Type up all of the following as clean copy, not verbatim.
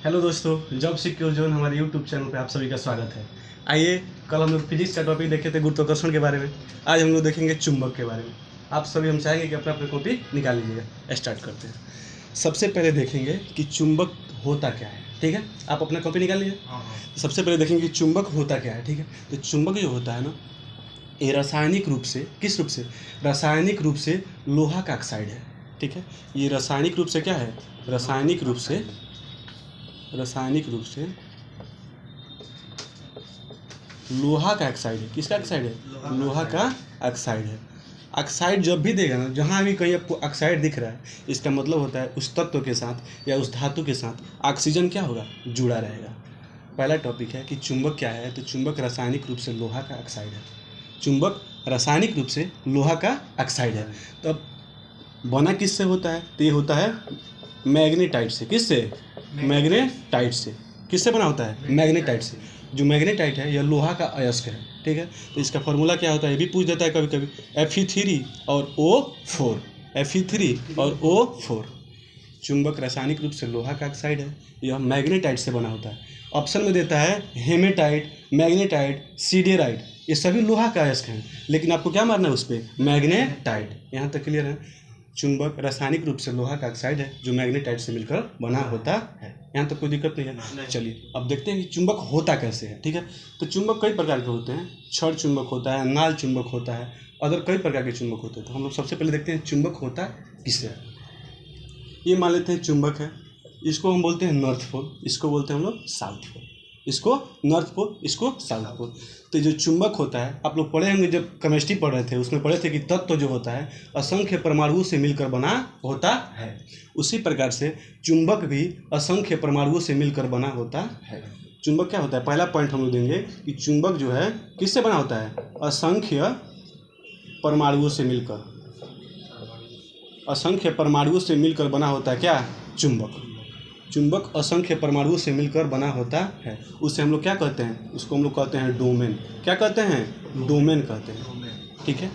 Hello दोस्तों, job secure zone हमारे YouTube channel पे आप सभी का स्वागत है। आइए, कल हम लोग फिजिक्स का टॉपिक देखे थे गुरुत्वाकर्षण के बारे में। आज हम लोग देखेंगे चुंबक के बारे में। आप सभी हम चाहेंगे कि अपना अपना कॉपी निकाल लीजिएगा। स्टार्ट करते हैं। सबसे पहले देखेंगे कि चुंबक होता क्या है। ठीक है, आप अपना कॉपी निकाल लीजिए। सबसे पहले देखेंगे कि चुंबक होता क्या है। ठीक है, तो चुंबक जो होता है ना, ये रासायनिक रूप से, किस रूप से? रासायनिक रूप से लोहा का ऑक्साइड है। ठीक है, ये रासायनिक रूप से क्या है? रासायनिक रूप से लोहा का ऑक्साइड है। किसका ऑक्साइड है? लोहा का ऑक्साइड है। ऑक्साइड जब भी देगा ना, जहाँ भी कहीं आपको ऑक्साइड दिख रहा है, इसका मतलब होता है उस तत्व के साथ या उस धातु के साथ ऑक्सीजन क्या होगा? जुड़ा रहेगा। पहला टॉपिक है कि चुंबक क्या है। तो चुंबक रासायनिक रूप से लोहा का ऑक्साइड है। चुंबक रासायनिक रूप से लोहा का ऑक्साइड है। तो अब बना किससे होता है? तो ये होता है मैग्नेटाइट से। किससे? मैग्नेटाइट से। किससे बना होता है? मैग्नेटाइट से। जो मैग्नेटाइट है यह लोहा का अयस्क है। ठीक है, तो इसका फॉर्मूला क्या होता है ये भी पूछ देता है कभी कभी। Fe3 और O4। Fe3 और O4। चुंबक रासायनिक रूप से लोहा का ऑक्साइड है। यह मैग्नेटाइट से बना होता है। ऑप्शन में देता है हेमेटाइट, मैग्नेटाइट, सीडेराइट। ये सभी लोहा का अयस्क हैं, लेकिन आपको क्या मारना है उस पर? मैग्नेटाइट। यहाँ तक क्लियर है? चुंबक रासायनिक रूप से लोहा का ऑक्साइड है जो मैग्नेटाइट से मिलकर बना होता है। यहाँ तक कोई दिक्कत नहीं है। चलिए अब देखते हैं कि चुंबक होता कैसे है। ठीक है, तो चुंबक कई प्रकार के होते हैं। छड़ चुंबक होता है, नाल चुंबक होता है, अदर कई प्रकार के चुंबक होते हैं। तो हम लोग सबसे पहले देखते हैं चुंबक होता किससे है। ये मान लेते हैं चुंबक है, इसको हम बोलते हैं नॉर्थ पोल, इसको बोलते हैं हम लोग साउथ पोल। इसको नॉर्थ पोल, इसको साउथ पोल। तो जो चुंबक होता है, आप लोग पढ़े होंगे जब केमिस्ट्री पढ़ रहे थे, उसमें पढ़े थे कि तत्व जो होता है असंख्य परमाणुओं से मिलकर बना होता है। उसी प्रकार से चुंबक भी असंख्य परमाणुओं से मिलकर बना होता है। चुंबक क्या होता है? पहला पॉइंट हम लोग देंगे कि चुंबक जो है किससे बना होता है? असंख्य परमाणुओं से मिलकर। असंख्य परमाणुओं से मिलकर बना होता है क्या? चुंबक। चुंबक असंख्य परमाणुओं से मिलकर बना होता है। उसे हम लोग क्या कहते हैं? उसको हम लोग कहते हैं डोमेन। क्या कहते हैं? डोमेन कहते हैं। ठीक है,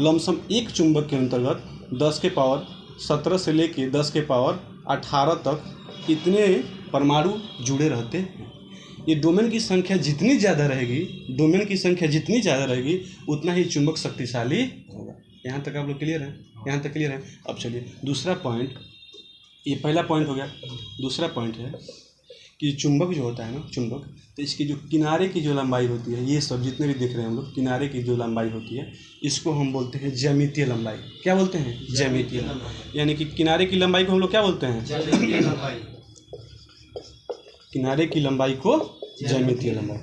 लमसम एक चुंबक के अंतर्गत 10 के पावर 17 से लेके 10 के पावर 18 तक इतने परमाणु जुड़े रहते हैं। ये डोमेन की संख्या जितनी ज़्यादा रहेगी, उतना ही चुंबक शक्तिशाली होगा। यहाँ तक आप लोग क्लियर है? यहाँ तक क्लियर है? अब चलिए दूसरा पॉइंट, ये पहला पॉइंट हो गया। दूसरा पॉइंट है कि चुंबक जो होता है ना, चुंबक, तो इसकी जो किनारे की जो लंबाई होती है, ये सब जितने भी दिख रहे हैं हम लोग, किनारे की जो लंबाई होती है, इसको हम बोलते हैं ज्यामितीय लंबाई। क्या बोलते हैं? ज्यामितीय लंबाई। यानी कि किनारे की लंबाई को हम लोग क्या बोलते हैं? ज्यामितीय लंबाई। किनारे की लंबाई को ज्यामितीय लंबाई।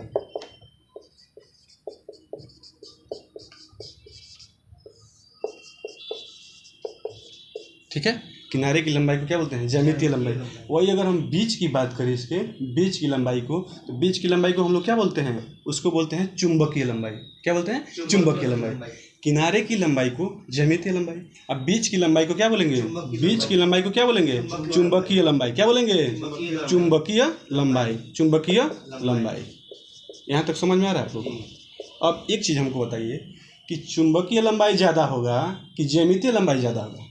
ठीक है, किनारे की लंबाई को क्या बोलते हैं? ज्यामितीय लंबाई। वही अगर हम बीच की बात करें, इसके बीच की लंबाई को, तो बीच की लंबाई को हम लोग क्या बोलते हैं? उसको बोलते हैं चुंबकीय लंबाई। क्या बोलते हैं? चुंबकीय लंबाई। किनारे की लंबाई को ज्यामितीय लंबाई, अब बीच की लंबाई को क्या बोलेंगे? बीच की लंबाई को क्या बोलेंगे? चुंबकीय लंबाई। क्या बोलेंगे? चुंबकीय लंबाई। चुंबकीय लंबाई। यहाँ तक समझ में आ रहा है आप लोगों को? अब एक चीज़ हमको बताइए कि चुंबकीय लंबाई ज़्यादा होगा कि ज्यामितीय लंबाई ज़्यादा होगा?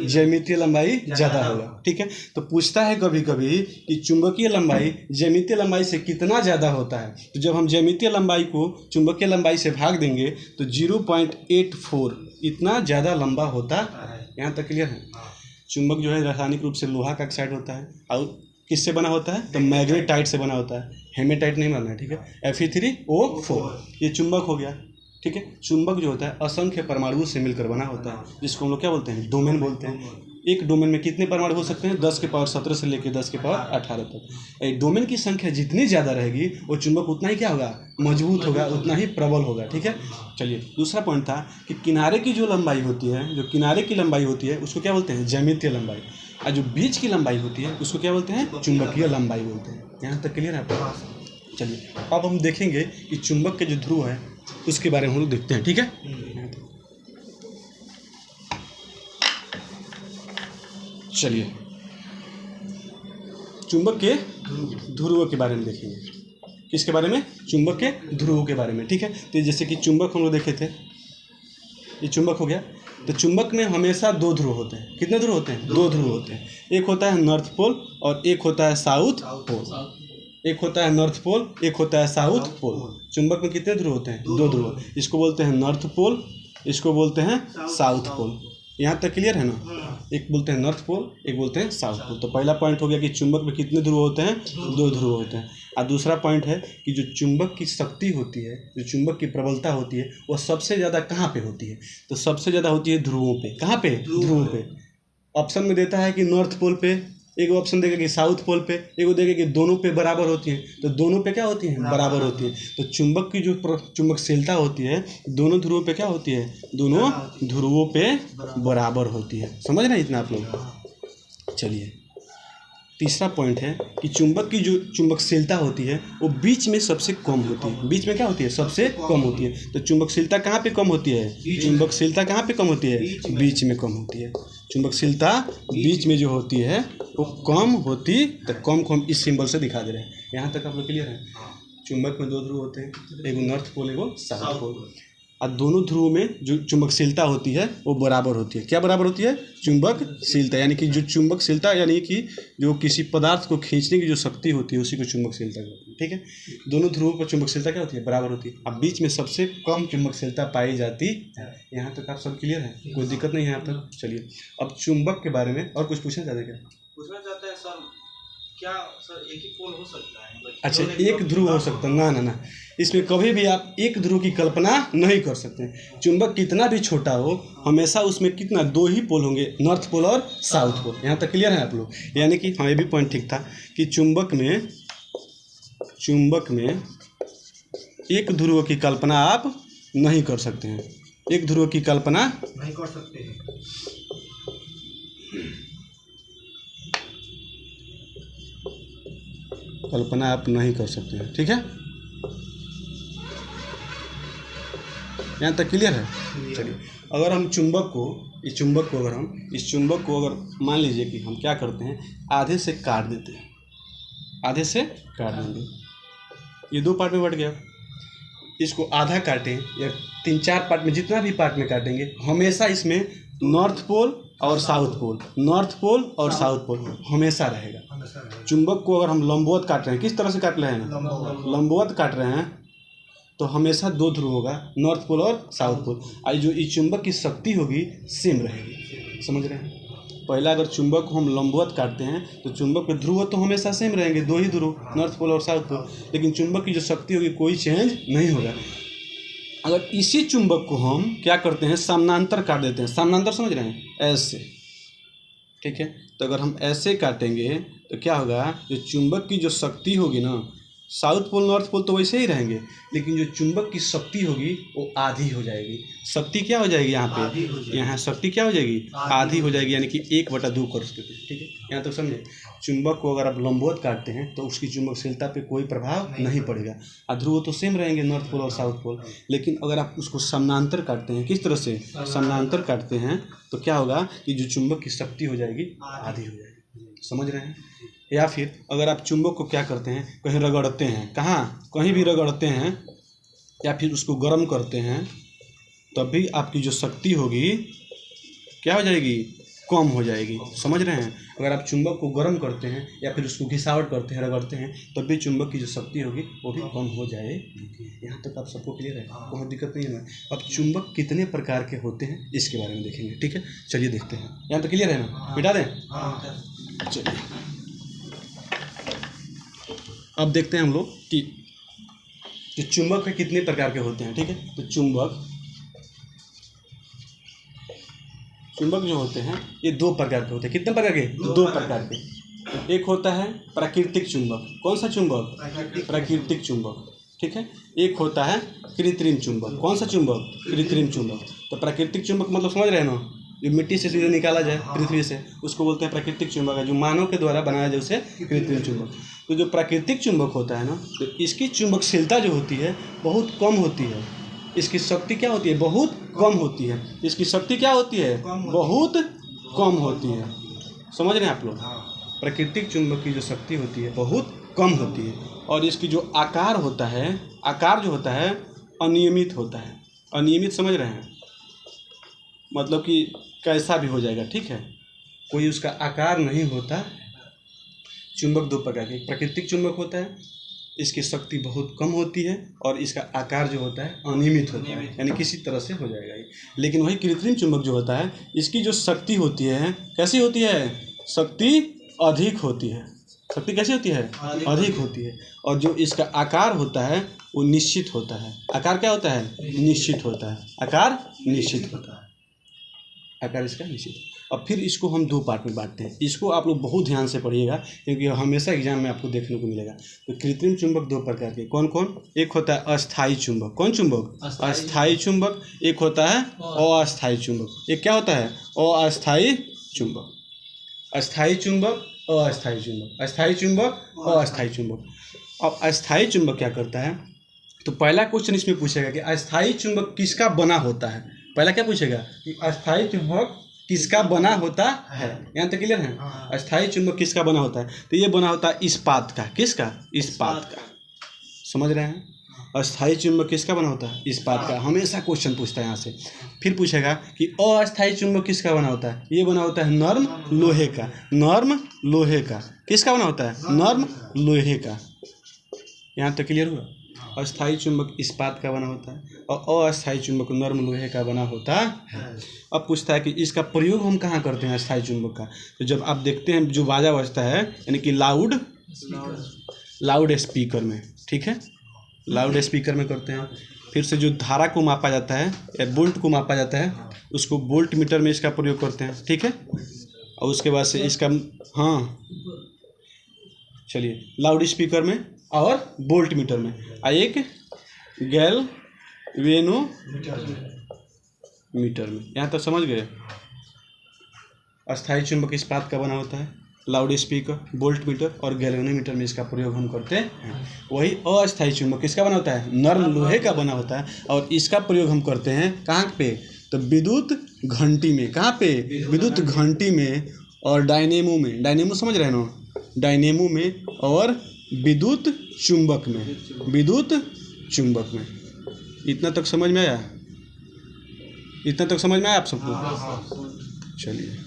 ज्यामितीय लंबाई ज़्यादा होगा। ठीक है, तो पूछता है कभी कभी कि चुंबकीय लंबाई ज्यामितीय लंबाई से कितना ज़्यादा होता है। तो जब हम ज्यामितीय लंबाई को चुंबकीय लंबाई से भाग देंगे तो 0.84 इतना ज़्यादा लंबा होता है। यहाँ तक क्लियर है? चुंबक जो है रासायनिक रूप से लोहा का ऑक्साइड होता है और किससे बना होता है? तो मैग्नेटाइट से बना होता है। हेमेटाइट नहीं मानना है। ठीक है, Fe3O4 ये चुंबक हो गया। ठीक है, चुंबक जो होता है असंख्य परमाणुओं से मिलकर बना होता है, जिसको हम लोग क्या बोलते हैं? डोमेन बोलते हैं। एक डोमेन में कितने परमाणु हो सकते हैं? 10 के पावर 17 से लेकर 10 के पावर 18 तक। डोमेन की संख्या जितनी ज़्यादा रहेगी वो चुंबक उतना ही क्या होगा? मजबूत होगा, उतना ही प्रबल होगा। ठीक है, चलिए दूसरा पॉइंट था कि किनारे की जो लंबाई होती है, जो किनारे की लंबाई होती है उसको क्या बोलते हैं? ज्यामितीय लंबाई। और जो बीच की लंबाई होती है उसको क्या बोलते हैं? चुंबकीय लंबाई बोलते हैं। यहाँ तक क्लियर है आपको? चलिए अब हम देखेंगे कि चुंबक के जो ध्रुव है उसके बारे में हम लोग देखते हैं। ठीक है, चलिए चुंबक के ध्रुवों के बारे में देखेंगे। किसके बारे में? चुंबक के ध्रुवों के बारे में। ठीक है, तो जैसे कि चुंबक हम लोग देखे थे, ये चुंबक हो गया। तो चुंबक में हमेशा दो ध्रुव होते हैं। कितने ध्रुव होते हैं? दो ध्रुव होते हैं। एक होता है नॉर्थ पोल और एक होता है साउथ पोल। एक होता है नॉर्थ पोल, एक होता है साउथ पोल। चुंबक में कितने ध्रुव होते हैं? दो ध्रुव। इसको बोलते हैं नॉर्थ पोल, इसको बोलते हैं साउथ पोल। यहाँ तक क्लियर है ना? एक बोलते हैं नॉर्थ पोल, एक बोलते हैं साउथ पोल। तो पहला पॉइंट हो गया कि चुंबक में कितने ध्रुव होते हैं? दो ध्रुव होते हैं। और दूसरा पॉइंट है कि जो चुंबक की शक्ति होती है, जो चुंबक की प्रबलता होती है, वह सबसे ज़्यादा कहाँ पे होती है? तो सबसे ज़्यादा होती है ध्रुवों पे। कहाँ पे? ध्रुवों पे। ऑप्शन में देता है कि नॉर्थ पोल पे, एक ऑप्शन देगा कि साउथ पोल पे, एक देगा कि दोनों पे बराबर होती है। तो दोनों पे क्या होती है? बराबर होती है। तो चुंबक की जो चुंबकशीलता होती है दोनों ध्रुवों पे क्या होती है? दोनों ध्रुवों पे बराबर होती है। समझ रहे हैं इतना आप लोग? चलिए, तीसरा पॉइंट है कि चुंबक की जो चुंबकशीलता होती है वो बीच में सबसे कम होती है। बीच में क्या होती है? सबसे कम होती है। तो चुंबकशीलता कहाँ पे कम होती है? चुंबकशीलता कहाँ पे कम होती है? बीच में कम होती है। चुंबकशीलता बीच में जो होती है वो कम होती, तो कम को हम इस सिंबल से दिखा दे रहे हैं। यहाँ तक आप लोग क्लियर है? चुंबक में दो ध्रुव होते हैं, एक नॉर्थ पोल, एक साउथ पोल। और दोनों ध्रुव में जो चुंबकशीलता होती है वो बराबर होती है। क्या बराबर होती है? चुंबकशीलता। यानी कि जो चुंबकशीलता, यानी कि जो किसी पदार्थ को खींचने की जो शक्ति होती है उसी को चुंबकशीलता कहते हैं। ठीक है? दोनों ध्रुवों पर चुंबकशीलता क्या होती है? बराबर होती है। अब बीच में सबसे कम चुंबकशीलता पाई जाती है। यहाँ तक आप सब क्लियर है? कोई दिक्कत नहीं है यहाँ तक? चलिए, अब चुंबक के बारे में और कुछ पूछना चाहते हैं क्या? पूछना चाहते हैं सर, क्या सर एक ही पोल हो सकता है? अच्छा, एक ध्रुव हो सकता है? ना ना ना, इसमें कभी भी आप एक ध्रुव की कल्पना नहीं कर सकते। चुंबक कितना भी छोटा हो, हमेशा उसमें कितना? दो ही पोल होंगे, नॉर्थ पोल और साउथ पोल। यहाँ तक क्लियर है आप लोग? यानी कि हाँ, ये भी पॉइंट ठीक था कि चुंबक में एक ध्रुव की कल्पना आप नहीं कर सकते हैं। एक ध्रुव की कल्पना नहीं कर सकते हैं। कल्पना आप नहीं कर सकते हैं। ठीक है? यहाँ तक क्लियर है? चलिए, अगर हम इस चुंबक को अगर मान लीजिए कि हम क्या करते हैं, आधे से काट देते हैं, आधे से काट देंगे, ये दो पार्ट में बट गया। इसको आधा काटें या 3-4 पार्ट में, जितना भी पार्ट में काटेंगे, हमेशा इसमें नॉर्थ पोल और साउथ पोल, नॉर्थ पोल और साउथ पोल हमेशा रहेगा। चुंबक को अगर हम लंबवत काट रहे हैं, किस तरह से काट रहे हैं? लंबवत काट रहे हैं, तो हमेशा दो ध्रुव होगा, नॉर्थ पोल और साउथ पोल। और जो इस चुंबक की शक्ति होगी सेम रहेगी। समझ रहे हैं? पहला अगर चुंबक को हम लंबवत काटते हैं तो चुंबक के ध्रुव तो हमेशा सेम रहेंगे, दो ही ध्रुव, नॉर्थ पोल और साउथ पोल। लेकिन चुंबक की जो शक्ति होगी कोई चेंज नहीं होगा। अगर इसी चुंबक को हम क्या करते हैं, समानांतर काट देते हैं। समानांतर समझ रहे हैं? ऐसे, ठीक है? तो अगर हम ऐसे काटेंगे तो क्या होगा, जो चुंबक की जो शक्ति होगी ना, साउथ पोल नॉर्थ पोल तो वैसे ही रहेंगे, लेकिन जो चुंबक की शक्ति होगी वो आधी हो जाएगी। शक्ति क्या हो जाएगी यहाँ पे? यहाँ शक्ति क्या हो जाएगी? आधी हो जाएगी, यानी कि 1/2 कर सकते हैं। ठीक है? यहाँ तक समझे? चुंबक को अगर आप लंबवत काटते हैं तो उसकी चुंबकशीलता पे कोई प्रभाव नहीं पड़ेगा। ध्रुव तो सेम रहेंगे, नॉर्थ पोल और साउथ पोल। लेकिन अगर आप उसको समानांतर काटते हैं, किस तरह से समानांतर काटते हैं, तो क्या होगा कि जो चुंबक की शक्ति हो जाएगी आधी हो जाएगी। समझ रहे हैं? या फिर अगर आप चुंबक को क्या करते हैं, कहीं रगड़ते हैं, कहाँ, कहीं भी रगड़ते हैं, या फिर उसको गर्म करते हैं, तब भी आपकी जो शक्ति होगी क्या हो जाएगी? कम हो जाएगी। समझ रहे हैं? अगर आप चुंबक को गर्म करते हैं या फिर उसको घिसावट करते हैं, रगड़ते हैं, तब भी चुंबक की जो शक्ति होगी वो भी कम हो जाएगी। यहाँ तक आप सबको क्लियर है? बहुत दिक्कत नहीं है। अब चुंबक कितने प्रकार के होते हैं इसके बारे में देखेंगे। ठीक है? चलिए देखते हैं। यहाँ तक क्लियर है ना? मिटा दें? चलिए, अब देखते हैं हम लोग कि जो चुंबक है कितने प्रकार के होते हैं। ठीक है? तो चुंबक जो होते हैं ये 2 प्रकार के होते हैं। कितने प्रकार के? 2 प्रकार के। एक होता है प्राकृतिक चुंबक। कौन सा चुंबक? प्राकृतिक चुंबक। ठीक है? एक होता है कृत्रिम चुंबक। कौन सा चुंबक? कृत्रिम चुंबक। तो प्राकृतिक चुंबक मतलब समझ रहे हैं ना, जो मिट्टी से सीधे निकाला जाए, पृथ्वी से, उसको बोलते हैं प्राकृतिक चुंबक है। जो मानव के द्वारा बनाया जाए उसे कृत्रिम चुंबक। तो जो प्राकृतिक चुंबक होता है ना, तो इसकी चुंबकशीलता जो होती है बहुत कम होती है। इसकी शक्ति क्या होती है? बहुत कम होती है। इसकी शक्ति क्या होती है? बहुत कम होती है। समझ रहे हैं आप लोग? प्राकृतिक चुंबक की जो शक्ति होती है बहुत कम होती है, और इसकी जो आकार होता है, आकार जो होता है अनियमित होता है। अनियमित समझ रहे हैं? मतलब कि कैसा भी हो जाएगा, ठीक है, कोई उसका आकार नहीं होता। चुंबक दो प्रकार के, प्राकृतिक चुंबक होता है, इसकी शक्ति बहुत कम होती है और इसका आकार जो होता है अनियमित होता है, यानी किसी तरह से हो जाएगा ये। लेकिन वही कृत्रिम चुंबक जो होता है, इसकी जो शक्ति होती है कैसी होती है, शक्ति अधिक होती है। शक्ति कैसी होती है, अधिक होती है। और जो इसका आकार होता है वो निश्चित होता है। आकार क्या होता है, निश्चित होता है। आकार निश्चित होता है, आकार इसका निश्चित। अब फिर इसको हम दो पार्ट में बांटते हैं। इसको आप लोग बहुत ध्यान से पढ़िएगा क्योंकि हमेशा एग्जाम में आपको देखने को मिलेगा। तो कृत्रिम चुंबक दो प्रकार के, कौन कौन? एक होता है अस्थायी चुंबक। कौन चुंबक? अस्थायी चुंबक। एक होता है अस्थायी चुंबक। एक क्या होता है? अस्थायी चुंबक। अस्थायी चुंबक, अस्थायी चुंबक, अस्थायी चुंबक, अस्थायी चुंबक। अब अस्थायी चुंबक क्या करता है? तो पहला क्वेश्चन इसमें पूछेगा कि अस्थायी चुंबक किसका बना होता है। पहला क्या पूछेगा कि अस्थायी चुंबक किसका बना होता है। यहाँ तक क्लियर है? अस्थायी चुंबक किसका बना होता है? तो ये बना होता है इस्पात का। किसका? इस्पात का। समझ रहे हैं? अस्थायी चुंबक किसका बना होता है? इस्पात का। हमेशा क्वेश्चन पूछता है यहाँ से। फिर पूछेगा कि अस्थायी चुंबक किसका बना होता है? ये बना होता है नर्म लोहे का। नर्म लोहे का। किसका बना होता है? नर्म लोहे का। यहाँ तक क्लियर हुआ? अस्थायी चुंबक इस्पात का बना होता है और अस्थायी चुंबक नर्म लोहे का बना होता है। अब पूछता है कि इसका प्रयोग हम कहाँ करते हैं अस्थायी चुंबक का? तो जब आप देखते हैं जो बाजा बजता है, यानी कि लाउड स्पीकर में, ठीक है, लाउड स्पीकर में करते हैं। फिर से जो धारा को मापा जाता है या वोल्ट को मापा जाता है, उसको वोल्ट मीटर में इसका प्रयोग करते हैं, ठीक है। और उसके बाद से इसका, हाँ चलिए, लाउड स्पीकर में और वोल्ट मीटर में, एक गैल्वेनो मीटर में। यहाँ तक समझ गए? अस्थायी चुंबक इस्पात का बना होता है, लाउड स्पीकर, वोल्ट मीटर और गैल्वेनोमीटर में इसका प्रयोग हम करते हैं। वही अस्थायी चुंबक किसका बना होता है? नर्म लोहे का बना होता है और इसका प्रयोग हम करते हैं कहाँ पे? तो विद्युत घंटी में। कहाँ पे? विद्युत घंटी में और डायनेमो में। डायनेमो समझ रहे हैं ना? डायनेमो में और विद्युत चुंबक में। विद्युत चुंबक में। इतना तक समझ में आया? इतना तक समझ में आया आप सबको? चलिए,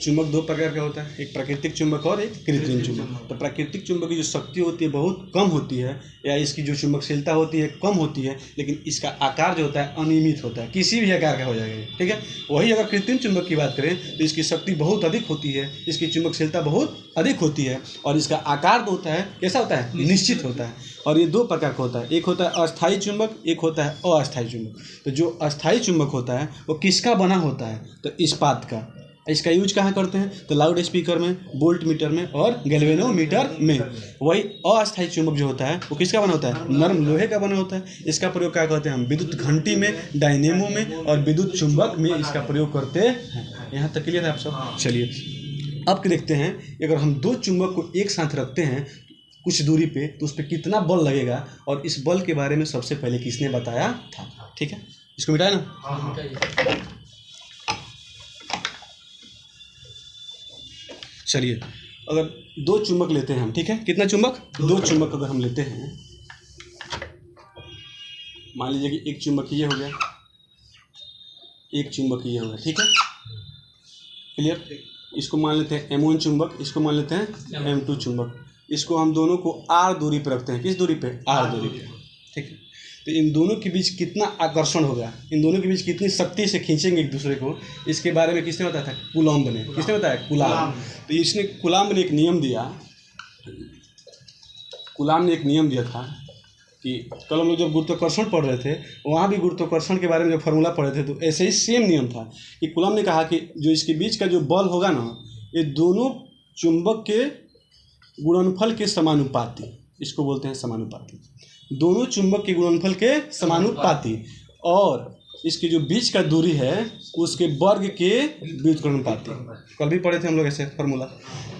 चुंबक दो प्रकार का होता है, एक प्राकृतिक चुंबक और एक कृत्रिम चुंबक। तो प्राकृतिक चुंबक की जो शक्ति होती है बहुत कम होती है, या इसकी जो चुंबकशीलता होती है कम होती है, लेकिन इसका आकार जो होता है अनियमित होता है, किसी भी आकार का हो जाएगा, ठीक है। वही अगर कृत्रिम चुंबक की बात करें तो इसकी शक्ति बहुत अधिक होती है, इसकी चुंबकशीलता बहुत अधिक होती है और इसका आकार तो होता है कैसा होता है? निश्चित होता है। और ये दो प्रकार का होता है, एक होता है अस्थायी चुंबक, एक होता है अस्थायी चुंबक। तो जो अस्थायी चुंबक होता है वो किसका बना होता है? तो इस्पात का। इसका यूज कहाँ करते हैं? तो लाउड स्पीकर में, वोल्ट मीटर में और गैल्वेनोमीटर में। वही अस्थायी चुंबक जो होता है वो किसका बना होता है? नर्म लोहे का बना होता है। इसका प्रयोग क्या करते हैं हम? विद्युत घंटी में, डायनेमो में और विद्युत चुंबक में इसका प्रयोग करते हैं। यहाँ तक क्लियर है आप सब? चलिए, अब देखते हैं अगर हम दो चुंबक को एक साथ रखते हैं कुछ दूरी पे तो उस पर कितना बल लगेगा, और इस बल के बारे में सबसे पहले किसने बताया था, ठीक है। इसको मिटाया ना? चलिए, अगर दो चुंबक लेते हैं हम, ठीक है, कितना चुंबक? दो चुंबक अगर हम लेते हैं, मान लीजिए कि एक चुंबक ये हो गया, एक चुंबक ये हो गया, ठीक है, क्लियर। इसको मान लेते हैं M1 चुंबक, इसको मान लेते हैं M2 चुंबक। इसको हम दोनों को R दूरी पर रखते हैं। किस दूरी पे? R दूरी पे, ठीक है। तो इन दोनों के बीच कितना आकर्षण होगा, इन दोनों के बीच कितनी शक्ति से खींचेंगे एक दूसरे को, इसके बारे में किसने बताया था? कूलॉम्ब ने। किसने बताया? कूलॉम्ब। तो इसने, कूलॉम्ब ने एक नियम दिया, कूलॉम्ब ने एक नियम दिया था कि कल हम लोग जब गुरुत्वाकर्षण पढ़ रहे थे वहाँ भी गुरुत्वाकर्षण के बारे में जब फार्मूला पढ़े थे तो ऐसे ही सेम नियम था कि कूलॉम्ब ने कहा कि जो इसके बीच का जो बल होगा ना, ये दोनों चुंबक के गुणनफल के समानुपाती, इसको बोलते हैं समानुपाती। दोनों चुंबक के गुणनफल के समानुपाती, और इसके जो बीच का दूरी है उसके वर्ग के व्युत्क्रमानुपाती। कल भी पढ़े थे हम लोग ऐसे फार्मूला।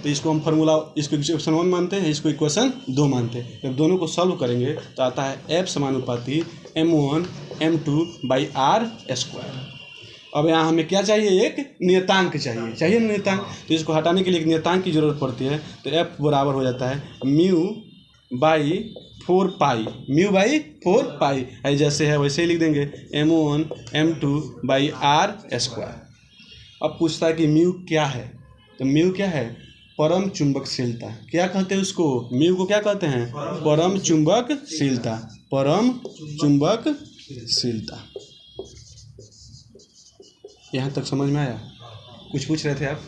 तो इसको हम फार्मूला, इसको इक्वेशन 1 मानते हैं, इसको इक्वेशन 2 मानते हैं। जब दोनों को सॉल्व करेंगे तो आता है F समानुपाती M1 M2 by R²। अब यहाँ हमें क्या चाहिए? एक नियतांक चाहिए ना नियतांक। तो इसको हटाने के लिए एक नियतांक की जरूरत पड़ती है। तो F बराबर हो जाता है mu by 4 pi, mu by 4 पाई, ऐसे जैसे है वैसे ही लिख देंगे M1 M2 by are square. अब पूछता है कि म्यू क्या है, तो म्यू क्या है, परम चुंबकशीलता। क्या कहते हैं उसको, म्यू को क्या कहते हैं, परम चुंबकशीलता, परम चुंबकशीलता। यहाँ तक समझ में आया? कुछ पूछ रहे थे आप?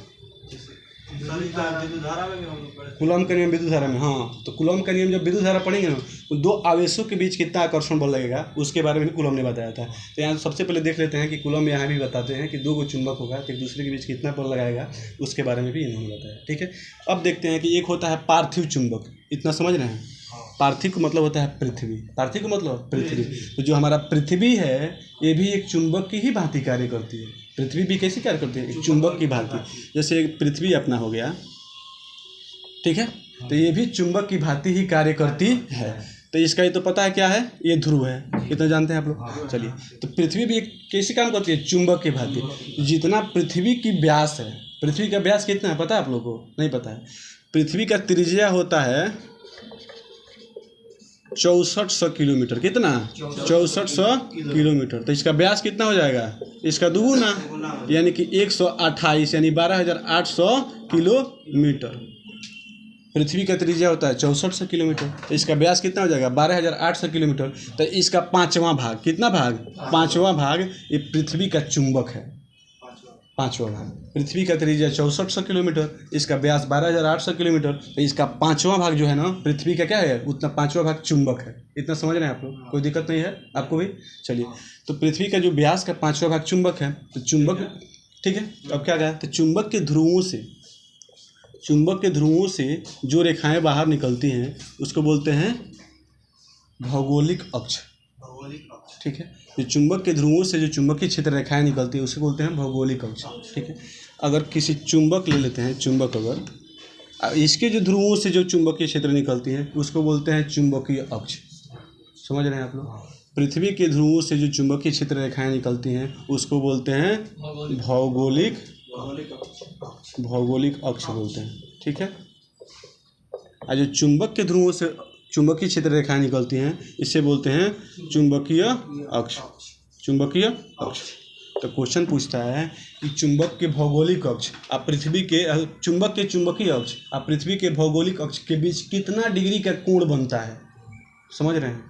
विद्युत धारा में भी हम लोग पढ़े थे। कूलॉम का नियम विद्युत धारा में, हाँ, तो कूलॉम का नियम जब विद्युत धारा पढ़ेंगे ना, तो दो आवेशों के बीच कितना आकर्षण बल लगेगा उसके बारे में भी कूलॉम ने बताया था। तो यहाँ सबसे पहले देख लेते हैं कि कूलॉम यहाँ भी बताते हैं कि दो गो चुंबक होगा तो एक दूसरे के बीच कितना बल लगाएगा, उसके बारे में भी इन्होंने बताया। ठीक है, अब देखते हैं कि एक होता है पार्थिव चुंबक, इतना समझ रहे हैं? पार्थिव का मतलब होता है पृथ्वी, पार्थिव का मतलब पृथ्वी। तो जो हमारा पृथ्वी है ये भी एक चुंबक की ही भांति कार्य करती है। पृथ्वी भी कैसे कार्य करती है, एक चुंबक की भांति। जैसे एक पृथ्वी अपना हो गया, ठीक है, तो ये भी चुंबक की भांति ही कार्य करती है। तो इसका ये तो पता है क्या है, ये ध्रुव है, इतना जानते हैं आप लोग। चलिए, तो पृथ्वी भी एक कैसे काम करती है, चुंबक की भांति। जितना पृथ्वी की व्यास है, पृथ्वी का व्यास कितना है पता है आप लोगों को? नहीं पता है। पृथ्वी का त्रिज्या होता है 6400 किलोमीटर। कितना? 6400 किलोमीटर। तो इसका व्यास कितना हो जाएगा, इसका दुगुना, यानी कि 128 यानी 12800 किलोमीटर। पृथ्वी का त्रिज्या होता है 6400 किलोमीटर, तो इसका व्यास कितना हो जाएगा, 12800 किलोमीटर। तो इसका पाँचवां भाग, कितना भाग, पाँचवां भाग ये पृथ्वी का चुंबक है। पाँचवां भाग, पृथ्वी का त्रिज्या 6400 किलोमीटर, इसका व्यास 12800 किलोमीटर, तो इसका पाँचवां भाग जो है ना पृथ्वी का क्या है, उतना पाँचवां भाग चुंबक है। इतना समझ रहे हैं आप लोग? कोई दिक्कत नहीं है आपको भी? चलिए, तो पृथ्वी का जो व्यास का पाँचवां भाग चुंबक है, तो चुंबक, ठीक है, अब क्या कहा, तो चुंबक के ध्रुवों से जो रेखाएं बाहर निकलती हैं उसको बोलते हैं भौगोलिक अक्ष। ठीक है, जो चुंबक के ध्रुवों से जो चुंबकीय क्षेत्र रेखाएं निकलती है उसे बोलते हैं भौगोलिक अक्ष। ठीक है, अगर किसी चुंबक ले लेते हैं, चुंबक अगर इसके जो ध्रुवों से जो चुंबकीय क्षेत्र निकलती है उसको बोलते हैं चुंबकीय अक्ष। समझ रहे हैं आप लोग? पृथ्वी के ध्रुवों से जो चुंबकीय क्षेत्र रेखाएं निकलती हैं उसको बोलते हैं भौगोलिक अक्ष बोलते हैं। ठीक है, और जो चुंबक के ध्रुवों से चुंबकीय क्षेत्र रेखाएं निकलती हैं इसे बोलते हैं चुंबकीय अक्ष। चुंबकीय अक्ष। तो क्वेश्चन पूछता है कि चुंबक के भौगोलिक अक्ष और पृथ्वी के चुंबक के चुंबकीय अक्ष और पृथ्वी के भौगोलिक अक्ष के बीच कितना डिग्री का कोण बनता है। समझ रहे हैं?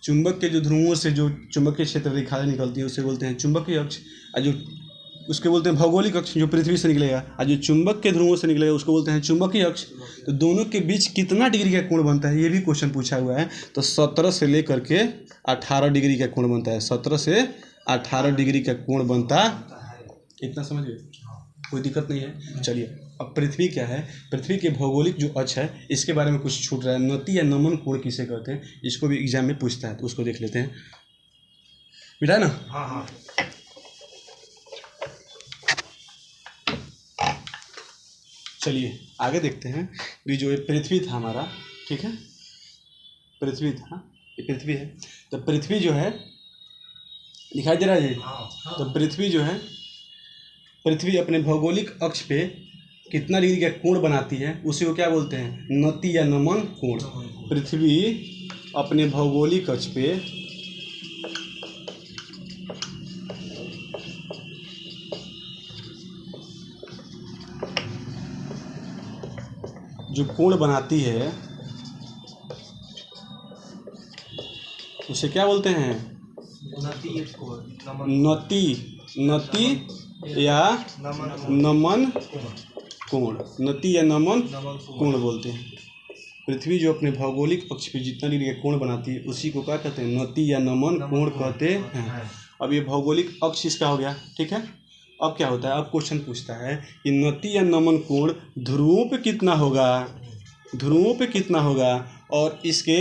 चुंबक के जो ध्रुवों से जो चुंबकीय क्षेत्र रेखाएं निकलती है उसे बोलते हैं चुंबकीय अक्ष, और जो उसके बोलते हैं भौगोलिक अक्ष जो पृथ्वी से निकलेगा, और जो चुंबक के ध्रुवों से निकलेगा उसको बोलते हैं चुंबकीय अक्ष। तो दोनों के बीच कितना डिग्री का कोण बनता है ये भी क्वेश्चन पूछा हुआ है। तो 17 से लेकर के 18 डिग्री का कोण बनता है। 17 से 18 डिग्री का कोण बनता, इतना समझ गए? कोई दिक्कत नहीं है। चलिए, अब पृथ्वी क्या है, पृथ्वी के भौगोलिक जो अक्ष है इसके बारे में कुछ छूट रहा है। नति या नमन कोण किसे कहते हैं, इसको भी एग्जाम में पूछता है, तो उसको देख लेते हैं। बेटा है ना? हाँ। चलिए आगे देखते हैं कि जो ये पृथ्वी था हमारा, ठीक है, पृथ्वी था, ये पृथ्वी है। तो पृथ्वी जो है, दिखाई दे रहा है ये? तो पृथ्वी जो है, पृथ्वी अपने भौगोलिक अक्ष पे कितना डिग्री का कोण बनाती है उसी को क्या बोलते हैं, नति या नमन कोण। पृथ्वी अपने भौगोलिक अक्ष पे जो कोण बनाती है उसे क्या बोलते हैं, नति या नमन कोण। नति या नमन कोण बोलते हैं। पृथ्वी जो अपने भौगोलिक अक्ष पे जितना डिग्री का कोण बनाती है उसी को क्या कहते हैं, नति या नमन कोण कहते हैं। अब ये भौगोलिक अक्ष इसका हो गया, ठीक है। अब क्या होता है, अब क्वेश्चन पूछता है कि नति या नमन कोण ध्रुवों पे कितना होगा, ध्रुवों पे कितना होगा और इसके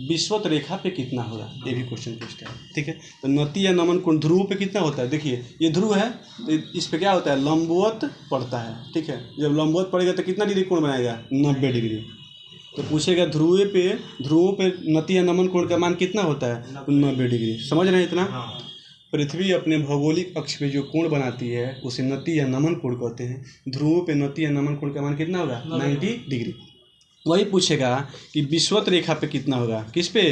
विषुवत रेखा पे कितना होगा, ये भी क्वेश्चन पूछता है। ठीक है, तो नति या नमन कोण ध्रुव पे कितना होता है। देखिए ये ध्रुव है तो इस पे क्या होता है, लंबवत पड़ता है। ठीक है, जब लंबवत पड़ेगा तो कितना डिग्री कोण बनाएगा, 90 डिग्री। तो पूछेगा ध्रुवों पे नति या नमन कोण का मान कितना होता है, 90 डिग्री। समझ रहे हैं इतना? पृथ्वी अपने भौगोलिक अक्ष पे जो कोण बनाती है उसे नति या नमन कोण कहते हैं। ध्रुवों पे नति या नमन कोण का मान कितना होगा, 90 डिग्री। वही पूछेगा कि विषुवत रेखा पे कितना होगा, किस पे,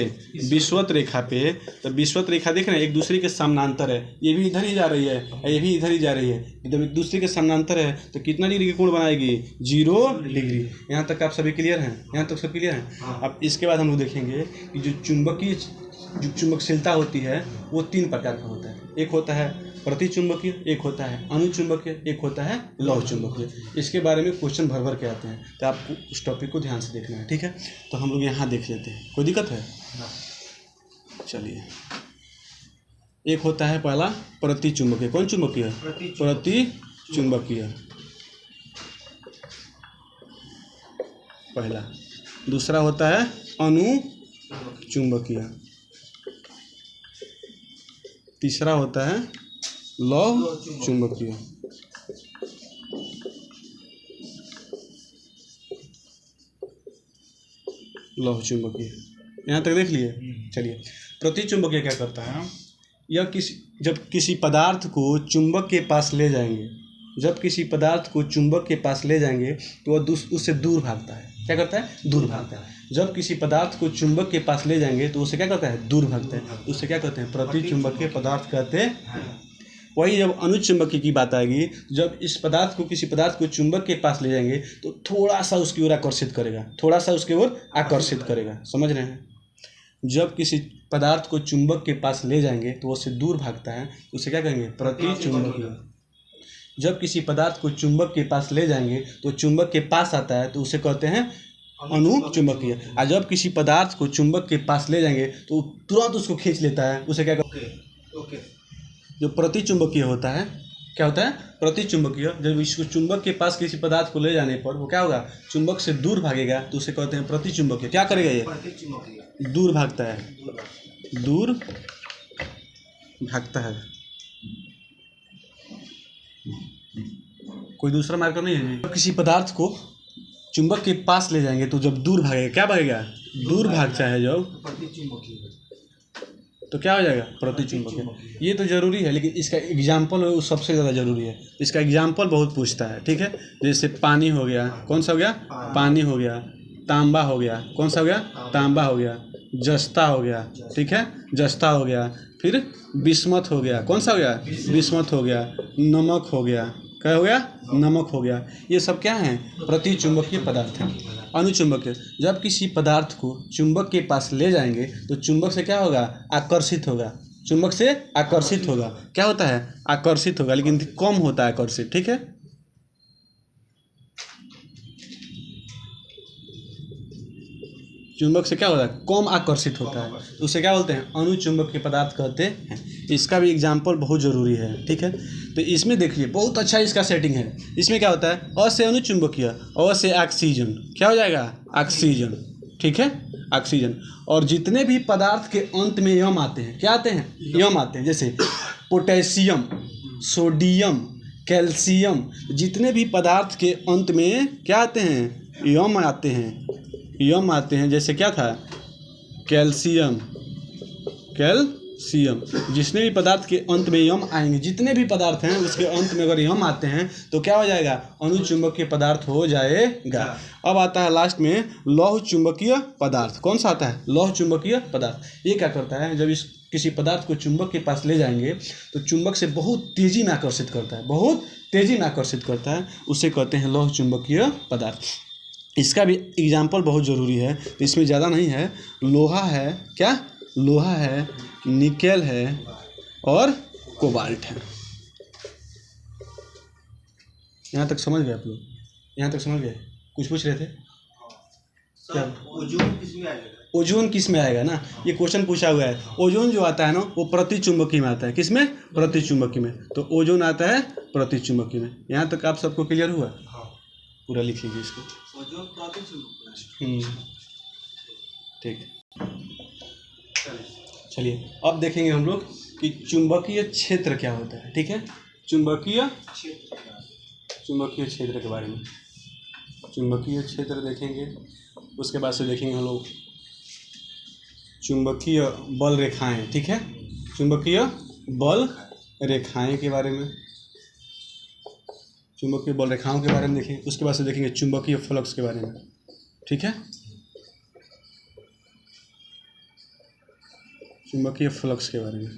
विषुवत रेखा पे। तो विषुवत रेखा देख रहे हैं एक दूसरे के समानांतर है, ये भी इधर ही जा रही है और ये भी इधर ही जा रही है, जब एक दूसरे के समानांतर है तो कितना डिग्री के कोण बनाएगी, 0 डिग्री। यहाँ तक आप सभी क्लियर हैं, यहाँ तक सब क्लियर हैं। अब इसके बाद हम लोग देखेंगे कि जो चुंबकशीलता होती है वो 3 प्रकार का होता है। एक होता है प्रतिचुंबकीय, एक होता है अनुचुंबकीय, एक होता है लौह चुंबकीय। इसके बारे में क्वेश्चन भर भर के आते हैं, तो आपको उस टॉपिक को ध्यान से देखना है, ठीक है। तो हम लोग यहाँ देख लेते हैं, कोई दिक्कत है? चलिए, एक होता है पहला प्रतिचुंबकीय। कौन चुंबकीय? प्रतिचुंबकीय पहला। दूसरा होता है अनुचुंबकीय। तीसरा होता है लौह चुंबकीय। लौह चुंबकीय यहाँ तक देख लिए। चलिए, प्रतिचुंबकीय क्या करता है, यह जब किसी पदार्थ को चुंबक के पास ले जाएंगे, जब किसी पदार्थ को चुंबक के पास ले जाएंगे तो वह उससे दूर भागता है। क्या करता है? दूर भागता है। जब किसी पदार्थ को चुंबक के पास ले जाएंगे तो उसे क्या करता है? दूर भागता है। उसे क्या कहते हैं? प्रतिचुंबकीय पदार्थ कहते हैं। वही जब अनुचुंबकीय की बात आएगी, जब इस पदार्थ को किसी पदार्थ को चुंबक के पास ले जाएंगे तो थोड़ा सा उसकी ओर आकर्षित करेगा, थोड़ा सा उसकी ओर आकर्षित करेगा। समझ रहे हैं? जब किसी पदार्थ को चुंबक के पास ले जाएंगे तो उससे दूर भागता है, उसे क्या कहेंगे? प्रतिचुंबकीय। जब किसी पदार्थ को चुंबक के पास ले जाएंगे तो चुंबक के पास आता है तो उसे कहते हैं अनुचुंबकीय। और जब किसी पदार्थ को चुंबक के पास ले जाएंगे तो तुरंत उसको खींच लेता है, उसे क्या कहते हैं? जो प्रतिचुंबकीय होता है, क्या होता है? प्रतिचुंबकीय। जब इसको चुंबक के पास किसी पदार्थ को ले जाने पर वो क्या होगा? चुंबक से दूर भागेगा तो उसे कहते हैं प्रतिचुंबकीय। क्या करेगा? ये दूर भागता है, दूर भागता है। कोई दूसरा मार्कर नहीं है? जब किसी पदार्थ को चुंबक के पास ले जाएंगे तो जब दूर भागेगा, क्या भागेगा? दूर भागता है जब, तो क्या हो जाएगा? प्रतिचुंबकीय। ये तो जरूरी है, लेकिन इसका एग्जाम्पल वो सबसे ज़्यादा जरूरी है। इसका एग्जाम्पल बहुत पूछता है, ठीक है। जैसे पानी हो गया, कौन सा हो गया? पानी हो गया। तांबा हो गया, कौन सा हो गया? तांबा हो गया। जस्ता हो गया, ठीक है, जस्ता हो गया। फिर बिस्मथ हो गया, कौन सा हो गया? बिस्मथ हो गया। नमक हो गया, क्या हो गया? नमक हो गया। ये सब क्या हैं? प्रतिचुंबकीय पदार्थ हैं। अनुचुंबकीय, जब किसी पदार्थ को चुंबक के पास ले जाएंगे तो चुंबक से क्या होगा? आकर्षित होगा। चुंबक से आकर्षित होगा। क्या होता है? आकर्षित होगा, लेकिन कम होता है आकर्षित, ठीक है। चुंबक से क्या होता है? कम आकर्षित होता है, तो उसे क्या बोलते हैं? अनुचुंबकीय पदार्थ कहते हैं। इसका भी एग्जाम्पल बहुत ज़रूरी है, ठीक है। तो इसमें देखिए बहुत अच्छा इसका सेटिंग है। इसमें क्या होता है? अ से अनुचुंबकीय, अ से ऑक्सीजन, क्या हो जाएगा? ऑक्सीजन, ठीक है, ऑक्सीजन। और जितने भी पदार्थ के अंत में यम आते हैं, क्या आते हैं? यम आते हैं। जैसे पोटेशियम, सोडियम, कैल्शियम, जितने भी पदार्थ के अंत में क्या आते हैं? यम आते हैं, यम आते हैं। जैसे क्या था? Calcium, calcium. जितने भी पदार्थ के अंत में यम आएंगे, जितने भी पदार्थ हैं उसके अंत में अगर यम आते हैं तो क्या हो जाएगा? अनुचुंबकीय पदार्थ हो जाएगा। अब आता है लास्ट में लौह चुंबकीय पदार्थ। कौन सा आता है? लौह चुंबकीय पदार्थ। ये क्या करता है? जब किसी पदार्थ को चुंबक के पास ले जाएंगे तो चुंबक से बहुत तेजी में आकर्षित करता है, बहुत तेजी में आकर्षित करता है, उसे कहते हैं लौह चुंबकीय पदार्थ। इसका भी एग्जाम्पल बहुत ज़रूरी है, तो इसमें ज़्यादा नहीं है। लोहा है, क्या? लोहा है, निकेल है और कोबाल्ट है। यहाँ तक समझ गए आप लोग? यहाँ तक समझ गए? कुछ पूछ रहे थे? क्या? ओजोन किसमें आएगा? ओजोन किस में आएगा ना, ये क्वेश्चन पूछा हुआ है। ओजोन जो आता है ना वो प्रतिचुंबकीय में आता है। किस में? प्रतिचुंबकीय में। तो ओजोन आता है प्रतिचुंबकीय में। यहाँ तक आप सबको क्लियर हुआ? पूरा लिख लीजिए इसको। ठीक है, चलिए अब देखेंगे हम लोग कि चुंबकीय क्षेत्र क्या होता है, ठीक है। चुंबकीय क्षेत्र के बारे में, चुंबकीय क्षेत्र देखेंगे। उसके बाद से देखेंगे हम लोग चुंबकीय बल रेखाएं, ठीक है। चुंबकीय बल रेखाएं के बारे में, चुंबकीय बल रेखाओं के बारे में देखेंगे। उसके बाद से देखेंगे चुंबकीय फ्लक्स के बारे में, ठीक है, चुंबकीय फ्लक्स के बारे में।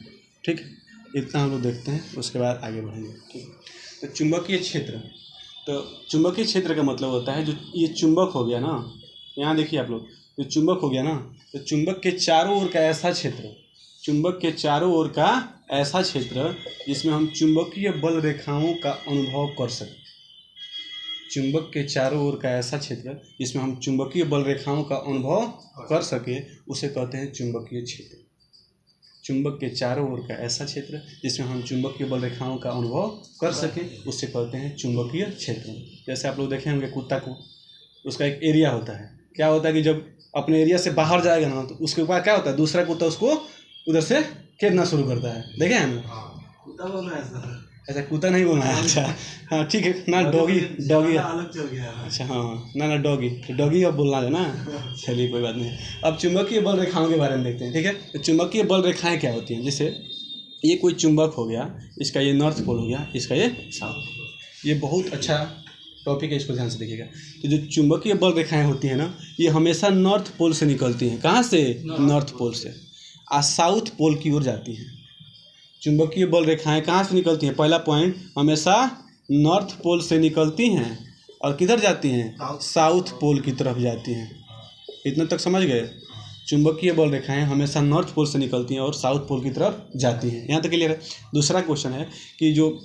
ठीक है, इतना हम लोग देखते हैं, उसके बाद आगे बढ़ेंगे। ठीक है, तो चुंबकीय क्षेत्र, तो चुंबकीय क्षेत्र का मतलब होता है जो ये चुंबक हो गया ना, यहाँ देखिए आप लोग, जो चुंबक हो गया ना, तो चुंबक के चारों ओर का ऐसा क्षेत्र, चुंबक के चारों ओर का ऐसा क्षेत्र जिसमें हम चुंबकीय बल रेखाओं का अनुभव कर सकें। चुंबक के चारों ओर का ऐसा क्षेत्र जिसमें हम चुंबकीय बल रेखाओं का अनुभव कर सके, उसे कहते हैं चुंबकीय क्षेत्र। चुंबक के चारों ओर का ऐसा क्षेत्र जिसमें हम चुंबकीय बल रेखाओं का अनुभव कर सकें, उससे कहते हैं चुंबकीय क्षेत्र। जैसे आप लोग देखे होंगे कुत्ता को, उसका एक एरिया होता है, क्या होता है कि जब अपने एरिया से बाहर जाएगा ना, तो उसके बाद क्या होता है, दूसरा कुत्ता उसको उधर से खेदना शुरू करता है, देखे हैं ना? कुत्ता बोल रहा है सर, अच्छा कुत्ता नहीं बोलना है, अच्छा हाँ ठीक है ना, डॉगी अलग चल गया है। अच्छा हाँ ना डॉगी, तो डॉगी अब बोलना है ना, चलिए कोई बात नहीं। अब चुंबकीय बल रेखाओं के बारे में देखते हैं। ठीक है, तो चुंबकीय बल रेखाएं क्या होती हैं, जैसे ये कोई चुंबक हो गया, इसका ये नॉर्थ पोल हो गया, इसका ये साउथ पोल। ये बहुत अच्छा टॉपिक है, इसको ध्यान से देखिएगा। तो जो चुंबकीय बल रेखाएं होती हैं ना, ये हमेशा नॉर्थ पोल से निकलती हैं। कहाँ से? नॉर्थ पोल से, और साउथ पोल की ओर जाती हैं। चुंबकीय बल रेखाएं कहाँ से निकलती हैं? पहला पॉइंट, हमेशा नॉर्थ पोल से निकलती हैं और किधर जाती हैं? साउथ पोल की तरफ जाती हैं। इतना तक समझ गए? चुंबकीय बल रेखाएं हमेशा नॉर्थ पोल से निकलती हैं और साउथ पोल की तरफ जाती हैं। यहाँ तक क्लियर है? दूसरा क्वेश्चन है कि जो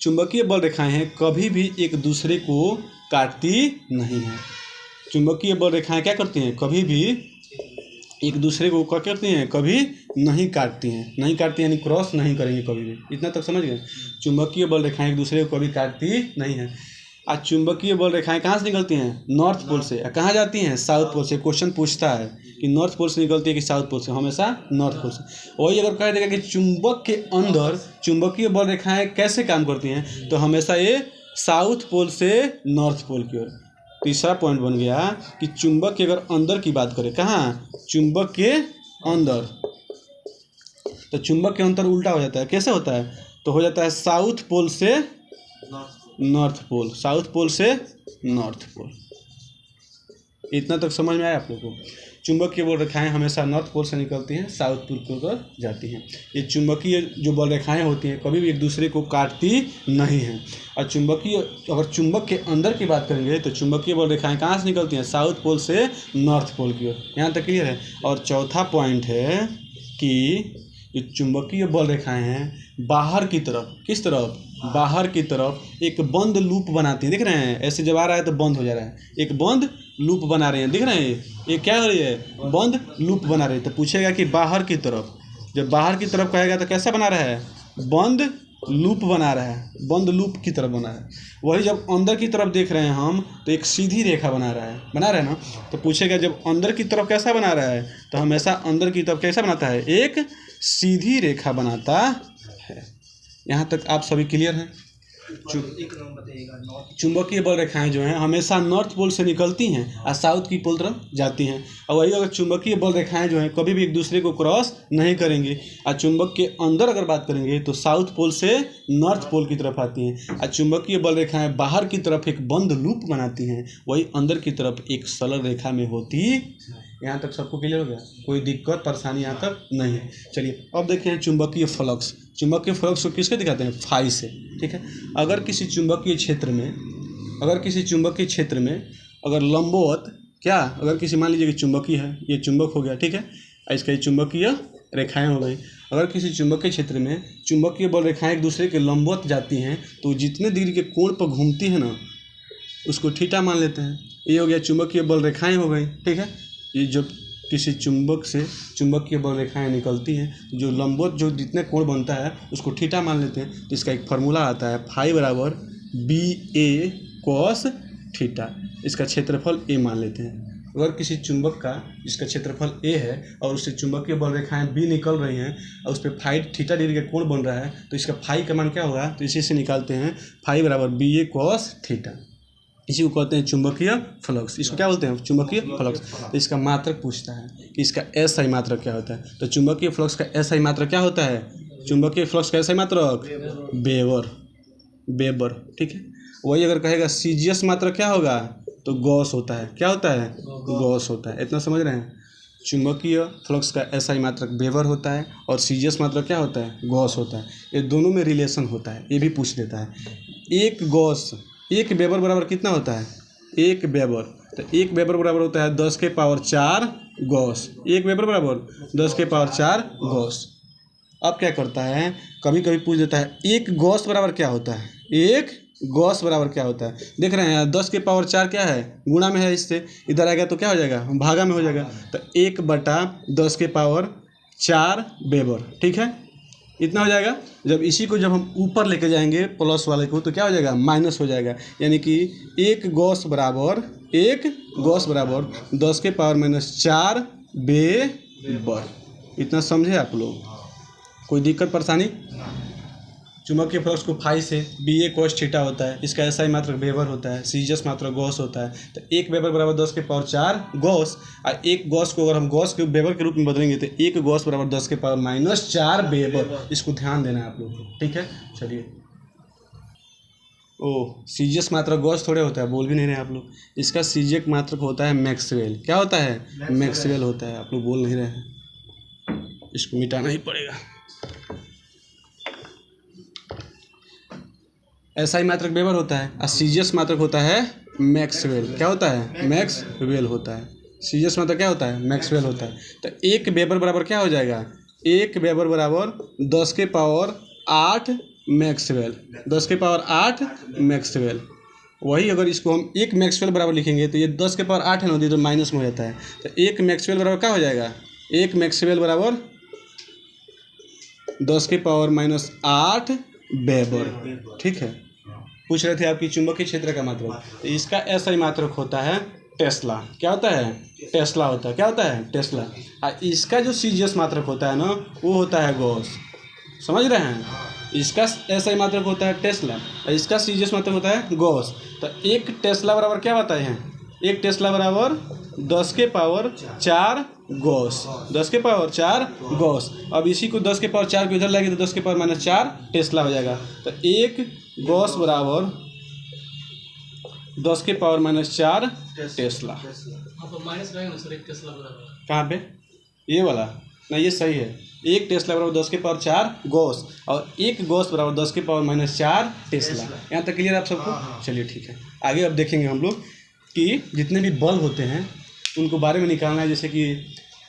चुंबकीय बल रेखाएं हैं कभी भी एक दूसरे को काटती नहीं हैं। चुंबकीय बल रेखाएं क्या करती हैं? कभी भी एक दूसरे को क्या करती हैं? कभी नहीं काटती हैं। नहीं काटती यानी क्रॉस नहीं करेंगे कभी भी। इतना तक समझ गए? चुंबकीय बल रेखाएं एक दूसरे को कभी काटती नहीं हैं। आज चुंबकीय बल रेखाएं कहाँ से निकलती हैं? नॉर्थ पोल से। कहाँ जाती हैं? साउथ पोल से। क्वेश्चन पूछता है कि नॉर्थ पोल से निकलती है कि साउथ पोल से? हमेशा नॉर्थ पोल से। वही अगर कह देगा कि चुंबक के अंदर चुंबकीय बल रेखाएं कैसे काम करती हैं, तो हमेशा ये साउथ पोल से नॉर्थ पोल की ओर। तीसरा पॉइंट बन गया कि चुंबक के अगर अंदर की बात करें, कहाँ? चुंबक के अंदर, तो चुंबक के अंदर उल्टा हो जाता है। कैसे होता है? तो हो जाता है साउथ पोल से नॉर्थ पोल, साउथ पोल से नॉर्थ पोल। इतना तक समझ में आया आप लोगों को? चुंबकीय बल रेखाएं हमेशा नॉर्थ पोल से निकलती हैं, साउथ पोल की ओर जाती हैं। ये चुंबकीय जो बल रेखाएं होती हैं कभी भी एक दूसरे को काटती नहीं हैं। और चुंबकीय, अगर चुंबक के अंदर की बात करेंगे तो चुंबकीय बल रेखाएं कहाँ से निकलती हैं? साउथ पोल से नॉर्थ पोल की ओर। यहाँ तक क्लियर है? और चौथा पॉइंट है कि जो चुंबकीय बल रेखाएं हैं बाहर की तरफ, किस तरफ? बाहर की तरफ एक बंद लूप बनाती है। दिख रहे हैं? ऐसे जब आ रहा है तो बंद हो जा रहा है, एक बंद लूप बना रहे हैं। दिख रहे हैं? ये क्या हो रही है? बंद लूप बना रही है। तो पूछेगा कि बाहर की तरफ, जब बाहर की तरफ कहेगा तो कैसा बना रहा है? बंद लूप बना रहा है, बंद लूप की तरफ बना है। वही जब अंदर की तरफ देख रहे हैं हम, तो एक सीधी रेखा बना रहा है ना। तो पूछेगा जब अंदर की तरफ कैसा बना रहा है, तो हमेशा अंदर की तरफ कैसा बनाता है? एक सीधी रेखा बनाता है। यहाँ तक आप सभी क्लियर हैं? चुंबकीय बल रेखाएं जो हैं हमेशा नॉर्थ पोल से निकलती हैं और साउथ की पोल तरफ जाती हैं। और वही अगर चुंबकीय बल रेखाएं जो हैं कभी भी एक दूसरे को क्रॉस नहीं करेंगी। और चुंबक के अंदर अगर बात करेंगे तो साउथ पोल से नॉर्थ पोल की तरफ आती हैं। और चुंबकीय बल रेखाएं बाहर की तरफ एक बंद लूप बनाती हैं, वही अंदर की तरफ एक सरल रेखा में होती। यहाँ तक सबको क्लियर हो गया? कोई दिक्कत परेशानी यहाँ तक नहीं है? चलिए अब देखते हैं चुंबकीय फ्लक्स। चुंबकीय फ्लक्स को किसके दिखाते हैं? फाई से। ठीक है, अगर किसी चुंबकीय क्षेत्र में अगर लंबवत, क्या अगर किसी, मान लीजिए कि चुंबकीय है, ये चुंबक हो गया, ठीक है, इसका ये चुंबकीय रेखाएं हो गई। अगर किसी चुंबकीय क्षेत्र में चुंबकीय बल रेखाएं एक दूसरे के लंबवत जाती हैं, तो जितने डिग्री के कोण पर घूमती है ना, उसको थीटा मान लेते हैं। ये हो गया चुंबकीय बल रेखाएं हो गई। ठीक है, ये जब किसी चुंबक से चुंबकीय बल रेखाएं निकलती हैं, जो लंबवत जो जितने कोण बनता है उसको थीटा मान लेते हैं। तो इसका एक फार्मूला आता है, फाई बराबर BA cos थीटा। इसका क्षेत्रफल A मान लेते हैं। अगर किसी चुंबक का जिसका क्षेत्रफल A है और उससे चुंबकीय बल रेखाएं B निकल रही हैं और उस पर फाई थीटा डिग्री का कोण बन रहा है, तो इसका फाई का मान क्या होगा? तो इसी से निकालते हैं, फाई बराबर BA cos थीटा। इसी को कहते हैं चुंबकीय फ्लक्स। इसको क्या बोलते हैं? चुंबकीय फ्लक्स। तो इसका मात्रक पूछता है कि इसका SI मात्रक क्या होता है। तो चुंबकीय फ्लक्स का SI मात्रक क्या होता है? चुंबकीय फ्लक्स का SI मात्रक वेबर। ठीक है, वही अगर कहेगा CGS मात्रक क्या होगा? तो गॉस होता है। क्या होता है? गॉस होता है। इतना समझ रहे हैं? चुंबकीय फ्लक्स का एसआई मात्रक वेबर होता है और सीजीएस मात्रक क्या होता है? गॉस होता है। ये दोनों में रिलेशन होता है, ये भी पूछ देता है। एक गॉस, एक वेबर बराबर कितना होता है? एक वेबर। तो एक वेबर बराबर होता है 10 के पावर 4 गॉस। एक वेबर बराबर 10 के पावर 4 गॉस। अब क्या करता है, कभी कभी पूछ देता है एक गॉस बराबर क्या होता है? एक गॉस बराबर क्या होता है? देख रहे हैं 10 के पावर 4 क्या है? गुणा में है, इससे इधर आएगा तो क्या हो जाएगा? भागा में हो जाएगा। तो 1/10 के पावर 4 वेबर। ठीक है, इतना हो जाएगा। जब इसी को जब हम ऊपर लेके जाएंगे प्लस वाले को तो क्या हो जाएगा? माइनस हो जाएगा। यानी कि एक गॉस बराबर 10 के पावर -4 वेबर। इतना समझे आप लोग? कोई दिक्कत परेशानी? चुंबकीय फ्लक्स को फाई से BA cos थीटा होता है। इसका एसआई मात्रक वेबर होता है, सीजीएस मात्रक गॉस होता है। तो एक वेबर बराबर 10 के पावर 4 गॉस। और एक गॉस को अगर हम गॉस के वेबर के रूप में बदलेंगे तो एक गॉस बराबर 10 के पावर -4 वेबर। इसको ध्यान देना है आप लोग को। ठीक है, चलिए। ओह, सीजीएस मात्रक गॉस थोड़े होता है, बोल भी नहीं रहे आप लोग। इसका सीजीएस मात्रक होता है मैक्सवेल। क्या होता है? मैक्सवेल होता है। आप लोग बोल नहीं रहे हैं, इसको मिटाना ही पड़ेगा। एसआई मात्रक वेबर होता है और सीजीएस मात्रक होता है मैक्सवेल। क्या होता है? मैक्सवेल होता है। सीजीएस मात्रक क्या होता है? मैक्सवेल होता है। तो एक वेबर बराबर क्या हो जाएगा? एक वेबर बराबर 10 के पावर 8 मैक्सवेल। 10 के पावर 8 मैक्सवेल। वही अगर इसको हम एक मैक्सवेल बराबर लिखेंगे तो ये 10 के पावर 8 है ना, तो माइनस में हो जाता है। तो एक मैक्सवेल बराबर क्या हो जाएगा? एक मैक्सवेल बराबर 10 के पावर -8 वेबर। ठीक है, पूछ रहे थे आपकी चुंबकीय क्षेत्र का मात्रक। तो इसका एसआई मात्रक होता है टेस्ला। क्या होता है? टेस्ला होता है। क्या होता है? टेस्ला। और इसका जो सीजीएस मात्रक होता है ना, वो होता है गॉस। समझ रहे हैं? इसका एसआई मात्रक होता है टेस्ला और इसका सीजीएस मात्रक होता है गॉस। तो एक टेस्ला बराबर क्या बताए हैं? एक टेस्ला बराबर 10 के पावर 4 गॉस। 10 के पावर 4 गॉस। अब इसी को 10 के पावर 4 को इधर लाएंगे तो 10 के पावर -4 टेस्ला हो जाएगा। तो एक गॉस बराबर 10 के पावर -4 टेस्ला। कहाँ पे? ये वाला ना, ये सही है। एक टेस्ला बराबर 10 के पावर 4 गॉस और एक गॉस बराबर 10 के पावर -4 टेस्ला। यहाँ तक क्लियर आप सबको? चलिए ठीक है, आगे अब देखेंगे हम लोग कि जितने भी बल्ब होते हैं उनको बारे में निकालना है। जैसे कि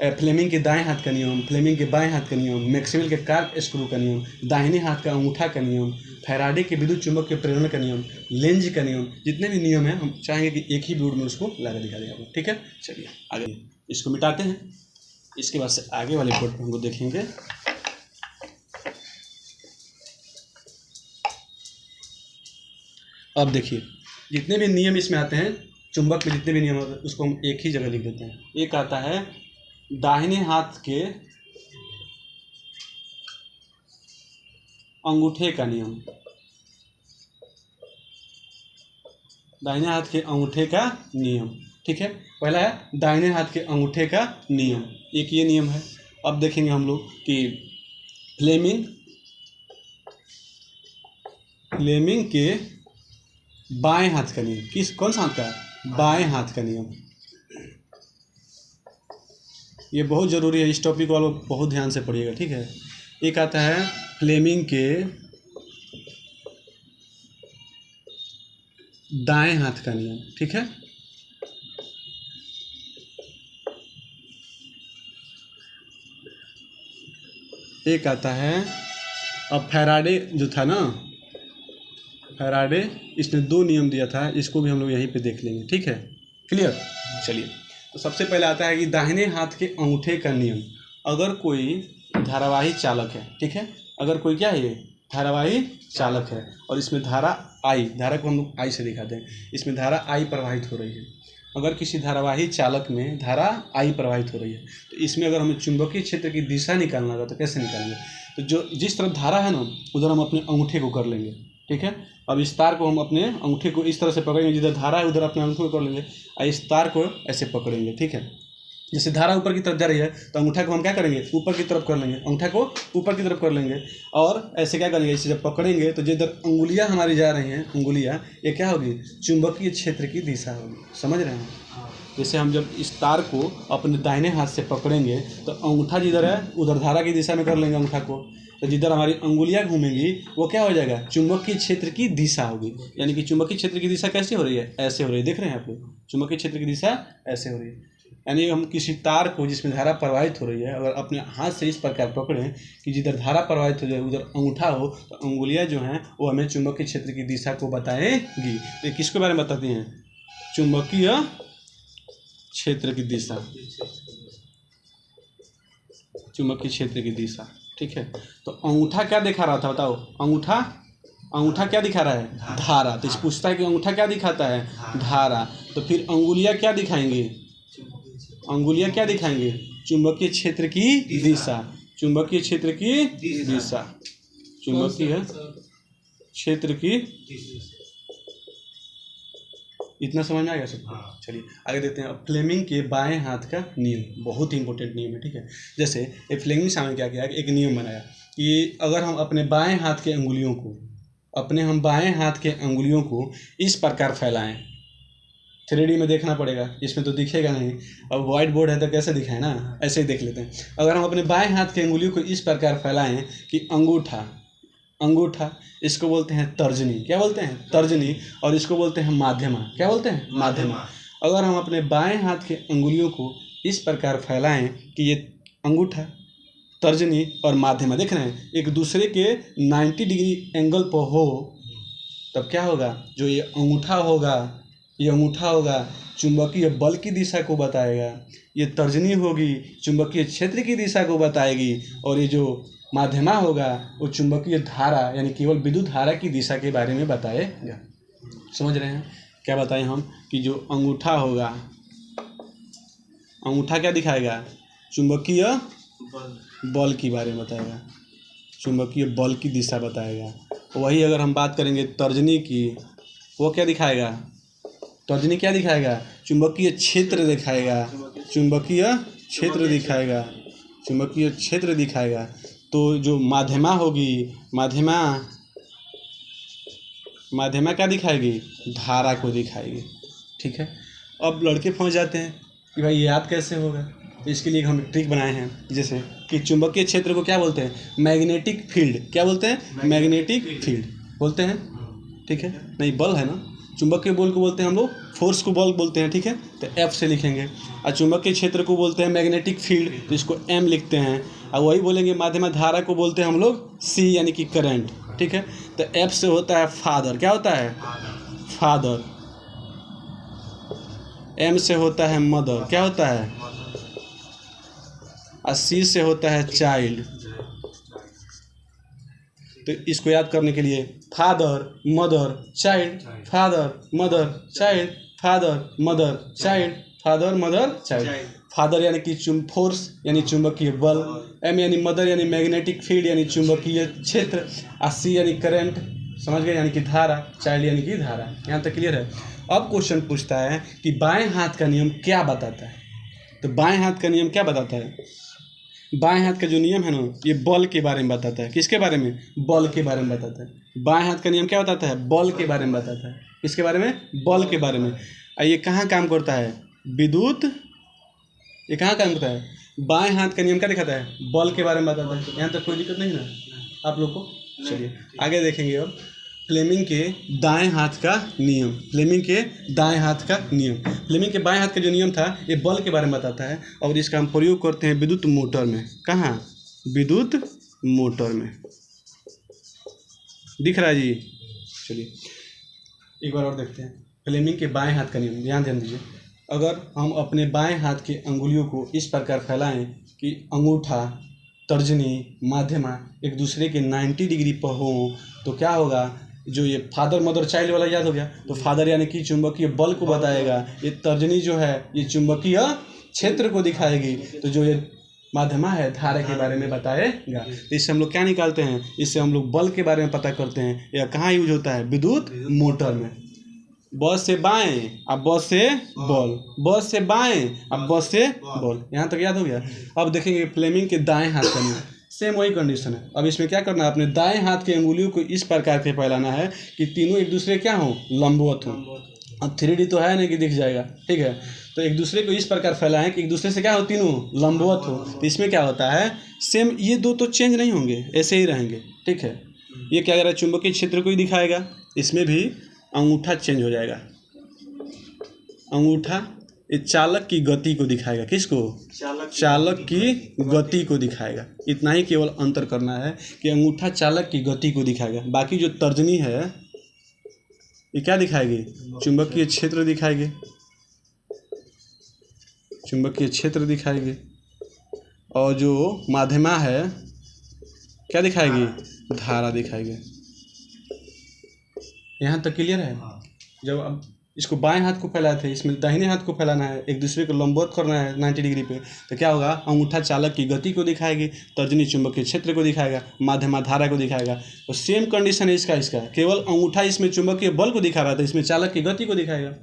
फ्लेमिंग के दाएं हाथ का नियम, फ्लेमिंग के बाएं हाथ का नियम, मैक्सवेल के कार्क स्क्रू का नियम, दाहिने हाथ का अंगूठा का नियम, फैराडे के विद्युत चुंबक के प्रेरण का नियम, लेंज का नियम, जितने भी नियम हैं हम चाहेंगे कि एक ही बोर्ड में उसको लगा दिखा दें आपको। ठीक है, चलिए आगे इसको मिटाते हैं। इसके बाद से आगे वाले बोर्ड पर हमको देखेंगे। अब देखिए, जितने भी नियम इसमें आते हैं, चुंबक में जितने भी नियम होते हैं उसको हम एक ही जगह लिख देते हैं। एक आता है दाहिने हाथ के अंगूठे का नियम। दाहिने हाथ के अंगूठे का नियम। ठीक है, पहला है दाहिने हाथ के अंगूठे का नियम, एक ये नियम है। अब देखेंगे हम लोग कि फ्लेमिंग के बाएं हाथ का नियम। कौन सा हाथ का? बाएं हाथ का नियम। ये बहुत ज़रूरी है, इस टॉपिक वालों बहुत ध्यान से पढ़िएगा। ठीक है, एक आता है फ्लेमिंग के दाएं हाथ का नियम। ठीक है, एक आता है, अब फैराडे जो था ना, फैराडे इसने 2 नियम दिया था, इसको भी हम लोग यहीं पे देख लेंगे। ठीक है, क्लियर? चलिए, तो सबसे पहले आता है कि दाहिने हाथ के अंगूठे का नियम। अगर कोई धारावाही चालक है, ठीक है, अगर कोई क्या है, ये धारावाही चालक है और इसमें धारा धारा को हम लोग आई से दिखाते हैं, इसमें धारा आई प्रवाहित हो रही है। अगर किसी धारावाही चालक में धारा आई प्रवाहित हो रही है तो इसमें अगर हमें चुंबकीय क्षेत्र की दिशा निकालना होगा तो कैसे निकालेंगे? तो जो जिस तरफ धारा है ना, उधर हम अपने अंगूठे को कर लेंगे। ठीक है, अब इस तार को हम अपने अंगूठे को इस तरह से पकड़ेंगे, जिधर धारा है उधर अपने अंगूठे को कर लेंगे और इस तार को ऐसे पकड़ेंगे। ठीक है, जैसे धारा ऊपर की तरफ जा रही है तो अंगूठा को हम क्या करेंगे, ऊपर की तरफ कर लेंगे, अंगूठा को ऊपर की तरफ कर लेंगे। और ऐसे क्या करेंगे, इसे जब पकड़ेंगे तो जिधर अंगुलियां हमारी जा रही हैं, अंगुलियां, ये क्या होगी, चुंबकीय क्षेत्र की दिशा होगी। समझ रहे हैं? जैसे हम जब इस तार को अपने दाहिने हाथ से पकड़ेंगे तो अंगूठा जिधर है उधर धारा की दिशा में कर लेंगे अंगूठा को, तो जिधर हमारी अंगुलियां घूमेंगी वो क्या हो जाएगा, चुंबकीय क्षेत्र की दिशा होगी। यानी कि चुंबकीय क्षेत्र की दिशा कैसे हो रही है, ऐसे हो रही है, देख रहे हैं आप लोग, चुंबकीय क्षेत्र की दिशा ऐसे हो रही है। यानी हम किसी तार को जिसमें धारा प्रवाहित हो रही है अगर अपने हाथ से इस प्रकार पकड़ें कि जिधर धारा प्रवाहित हो जाए उधर अंगूठा हो, तो अंगुलियां जो हैं वो हमें चुंबकीय क्षेत्र की दिशा को बताएंगी। ये किसके बारे में बताती हैं, चुंबकीय क्षेत्र की दिशा, चुंबकीय क्षेत्र की दिशा। ठीक है, तो अंगूठा क्या दिखा रहा था बताओ, अंगूठा क्या दिखा रहा है, धारा। तो इस पूछता है कि अंगूठा क्या दिखाता है, धारा। तो फिर अंगुलियां क्या दिखाएंगी, अंगुलियां क्या दिखाएंगे, चुंबकीय क्षेत्र की दिशा, चुंबकीय क्षेत्र की दिशा, चुंबकीय क्षेत्र की। इतना समझ में आ गया सबको? चलिए आगे देखते हैं। फ्लेमिंग के बाएं हाथ का नियम बहुत ही इंपॉर्टेंट नियम है। ठीक है, जैसे ये फ्लेमिंग साहब ने क्या किया, एक नियम बनाया कि अगर हम अपने बाएं हाथ के अंगुलियों को, हम बाएं हाथ के अंगुलियों को इस प्रकार फैलाएं, 3D में देखना पड़ेगा, इसमें तो दिखेगा नहीं, अब व्हाइट बोर्ड है तो कैसे दिखाए ना, ऐसे ही देख लेते हैं। अगर हम अपने बाएं हाथ के अंगुलियों को इस प्रकार फैलाएं कि अंगूठा इसको बोलते हैं तर्जनी, क्या बोलते हैं, तर्जनी, और इसको बोलते हैं माध्यमा, क्या बोलते हैं, माध्यमा। अगर हम अपने बाएं हाथ के अंगुलियों को इस प्रकार फैलाएं कि ये अंगूठा, तर्जनी और माध्यमा, देख रहे हैं, एक दूसरे के 90 डिग्री एंगल पर हो, तब क्या होगा, जो ये अंगूठा होगा चुंबकीय बल की दिशा को बताएगा, ये तर्जनी होगी चुंबकीय क्षेत्र की दिशा को बताएगी, और ये जो माध्यमा होगा वो चुंबकीय धारा यानी केवल विद्युत धारा की दिशा के बारे में बताएगा। समझ रहे हैं? क्या बताएं हम कि जो अंगूठा होगा, अंगूठा क्या दिखाएगा, चुंबकीय बल के बारे में बताएगा, चुंबकीय बल की दिशा बताएगा। वही अगर हम बात करेंगे तर्जनी की, वो क्या दिखाएगा, तर्जनी क्या दिखाएगा, चुंबकीय क्षेत्र दिखाएगा, चुंबकीय क्षेत्र दिखाएगा, चुंबकीय क्षेत्र दिखाएगा। तो जो माध्यमा होगी, माध्यमा क्या दिखाएगी, धारा को दिखाएगी। ठीक है, अब लड़के फंस जाते हैं कि भाई याद कैसे होगा, तो इसके लिए हम ट्रिक बनाए हैं, जैसे कि चुंबकीय क्षेत्र को क्या बोलते हैं, मैग्नेटिक फील्ड, क्या बोलते हैं, मैग्नेटिक फील्ड बोलते हैं। ठीक है, नहीं बल है ना, चुंबकीय बल को बोलते हैं हम लोग, फोर्स को बल बोलते हैं। ठीक है, तो F से लिखेंगे, और चुंबकीय क्षेत्र को बोलते हैं मैग्नेटिक फील्ड, तो इसको M लिखते हैं। और वही बोलेंगे माध्यमा धारा को बोलते हैं हम लोग C यानी कि करंट। ठीक है, तो F से होता है फादर, क्या होता है, फादर। M से होता है मदर, क्या होता है, और C से होता है चाइल्ड। तो इसको याद करने के लिए father mother child, father mother child, father mother child, father mother child. Father यानी कि फोर्स यानी चुंबकीय बल, एम यानी मदर यानी मैग्नेटिक फील्ड यानी चुंबकीय क्षेत्र, और सी यानी करंट, समझ गए, यानी कि धारा, चाइल्ड यानी कि धारा। यहाँ तक क्लियर है? अब क्वेश्चन पूछता है कि बाएं हाथ का नियम क्या बताता है। तो बाएं हाथ का नियम क्या बताता है, बाएं हाथ का जो नियम है ना, ये बल के बारे में बताता है। किसके बारे में, बल के बारे में बताता है। बाएं हाथ का नियम क्या बताता है, बल के बारे में बताता है। किसके बारे में, बल के बारे में। ये कहाँ काम करता है, विद्युत, ये कहाँ काम करता है, बाएं हाथ का नियम क्या दिखाता है, बल के बारे में बताता है। यहाँ तक कोई दिक्कत नहीं ना आप लोग को? चलिए आगे देखेंगे अब फ्लेमिंग के दाएं हाथ का नियम। फ्लेमिंग के दाएं हाथ का नियम, फ्लेमिंग के बाएं हाथ का जो नियम था ये बल के बारे में बताता है, और इसका हम प्रयोग करते हैं विद्युत मोटर में। कहाँ, विद्युत मोटर में, दिख रहा है जी। चलिए एक बार और देखते हैं फ्लेमिंग के बाएं हाथ का नियम। ध्यान दीजिए, अगर हम अपने बाएं हाथ के अंगुलियों को इस प्रकार फैलाएं कि अंगूठा, तर्जनी, माध्यमा एक दूसरे के 90 डिग्री पर हो, तो क्या होगा, जो ये फादर मदर चाइल्ड वाला याद हो गया, तो फादर यानी कि चुंबकीय बल को बताएगा, ये तर्जनी जो है ये चुंबकीय क्षेत्र को दिखाएगी, तो जो ये माध्यमा है धारा के बारे में बताएगा। तो इससे हम लोग क्या निकालते हैं, इससे हम लोग बल के बारे में पता करते हैं। यह कहाँ यूज होता है, विद्युत मोटर में। ब से बाएं, अब ब से बॉल, ब से बाएं, अब ब से बॉल। यहाँ तक याद हो गया। अब देखेंगे फ्लेमिंग के दाएं हाथ का नियम, सेम वही कंडीशन है। अब इसमें क्या करना है, अपने दाएं हाथ के अंगुलियों को इस प्रकार से फैलाना है कि तीनों एक दूसरे क्या हों, लंबवत हों। अब 3D तो है नहीं कि दिख जाएगा, ठीक है। तो एक दूसरे को इस प्रकार फैलाएं कि एक दूसरे से क्या हो, तीनों लंबवत हो। तो इसमें क्या होता है, सेम ये दो तो चेंज नहीं होंगे, ऐसे ही रहेंगे, ठीक है। ये क्या कर रहा है, चुंबकीय क्षेत्र को ही दिखाएगा। इसमें भी अंगूठा चेंज हो जाएगा, अंगूठा ये चालक की गति को दिखाएगा। किसको, चालक की गति को दिखाएगा। इतना ही केवल अंतर करना है कि अंगूठा चालक की गति को दिखाएगा, बाकी जो तर्जनी है ये क्या दिखाएगी, चुंबकीय क्षेत्र दिखाएगी, चुंबकीय क्षेत्र दिखाएगी। और जो माध्यमा है क्या दिखाएगी, धारा दिखाएगी। यहाँ तक क्लियर है। जब अब इसको बाएं हाथ को फैलाए थे, इसमें दाहिने हाथ को फैलाना है, एक दूसरे को लंबवत करना है 90 डिग्री पे, तो क्या होगा, अंगूठा चालक की गति को दिखाएगी, तर्जनी चुंबकीय क्षेत्र को दिखाएगा, माध्यमा धारा को दिखाएगा। तो सेम कंडीशन है इसका, केवल अंगूठा इसमें चुंबकीय बल को दिखा रहा था, इसमें चालक की गति को दिखाएगा।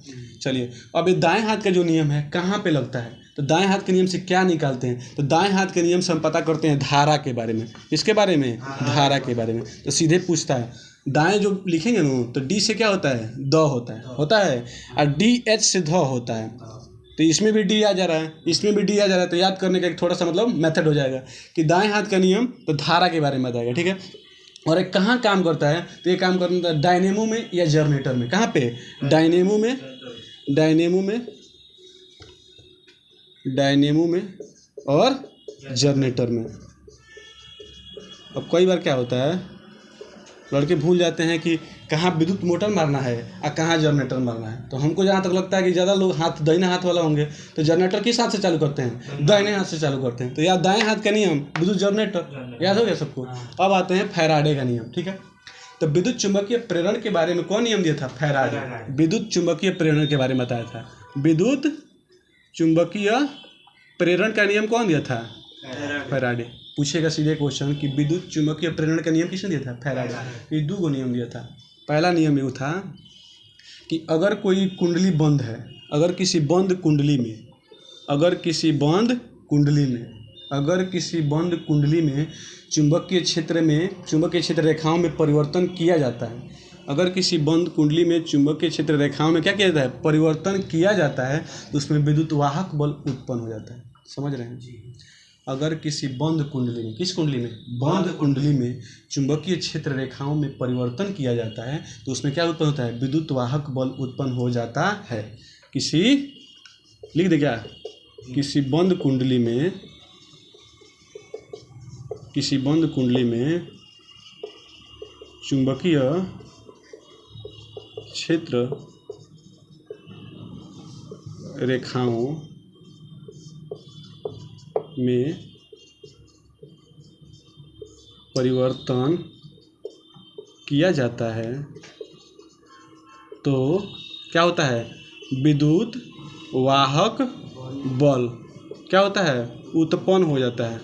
चलिए अब ये दाएं हाथ का जो नियम है कहाँ पे लगता है, तो दाएं हाथ के नियम से क्या निकालते हैं, तो दाएं हाथ के नियम से हम पता करते हैं धारा के बारे में। किसके बारे में, धारा के बारे में। तो सीधे पूछता है, दाएं जो लिखेंगे ना, तो डी से क्या होता है, द होता है, और डी एच से ध होता है। तो इसमें भी डी आ जा रहा है, इसमें भी डी आ जा रहा है। तो याद करने का एक थोड़ा सा मतलब मेथड हो जाएगा कि दाएं हाथ का नियम तो धारा के बारे में बताएगा, ठीक है। और एक कहाँ काम करता है, तो ये काम करता है डायनेमो में या जनरेटर में। कहाँ पे, डायनेमो में, डायनेमो में और जनरेटर में। अब कई बार क्या होता है, लड़के भूल जाते हैं कि कहाँ विद्युत मोटर मारना है और कहाँ जनरेटर मारना है। तो हमको जहाँ तक लगता है कि ज़्यादा लोग दाहिने हाथ वाला होंगे, तो जनरेटर किस हाथ से चालू करते हैं, दाहिने हाथ से चालू करते हैं। तो यार दाएं हाथ का नियम विद्युत जनरेटर, याद हो गया सबको। अब आते हैं फैराडे का नियम, ठीक है। तो विद्युत चुंबकीय प्रेरण के बारे में कौन नियम दिया था, फैराडे। विद्युत चुंबकीय प्रेरण के बारे में बताया था, विद्युत चुंबकीय प्रेरण का नियम कौन दिया था, फैराडे। पूछेगा सीधे क्वेश्चन कि विद्युत चुंबकीय प्रेरण का नियम किसने दिया था, फैराडे। ये दो गो नियम दिया था। पहला नियम ये था कि अगर कोई कुंडली बंद है, अगर किसी बंद कुंडली में चुंबकीय क्षेत्र रेखाओं में परिवर्तन किया जाता है, अगर किसी बंद कुंडली में चुंबकीय क्षेत्र रेखाओं में क्या किया जाता है, परिवर्तन किया जाता है, तो उसमें विद्युत वाहक बल उत्पन्न हो जाता है। समझ रहे हैं जी। अगर किसी बंद कुंडली में, किस कुंडली में, बंद कुंडली में चुंबकीय क्षेत्र रेखाओं में परिवर्तन किया जाता है, तो उसमें क्या उत्पन्न होता है, विद्युत वाहक बल उत्पन्न हो जाता है। लिख दे क्या, किसी बंद कुंडली में चुंबकीय क्षेत्र रेखाओं में परिवर्तन किया जाता है, तो क्या होता है, विद्युत वाहक बल क्या होता है, उत्पन्न हो जाता है।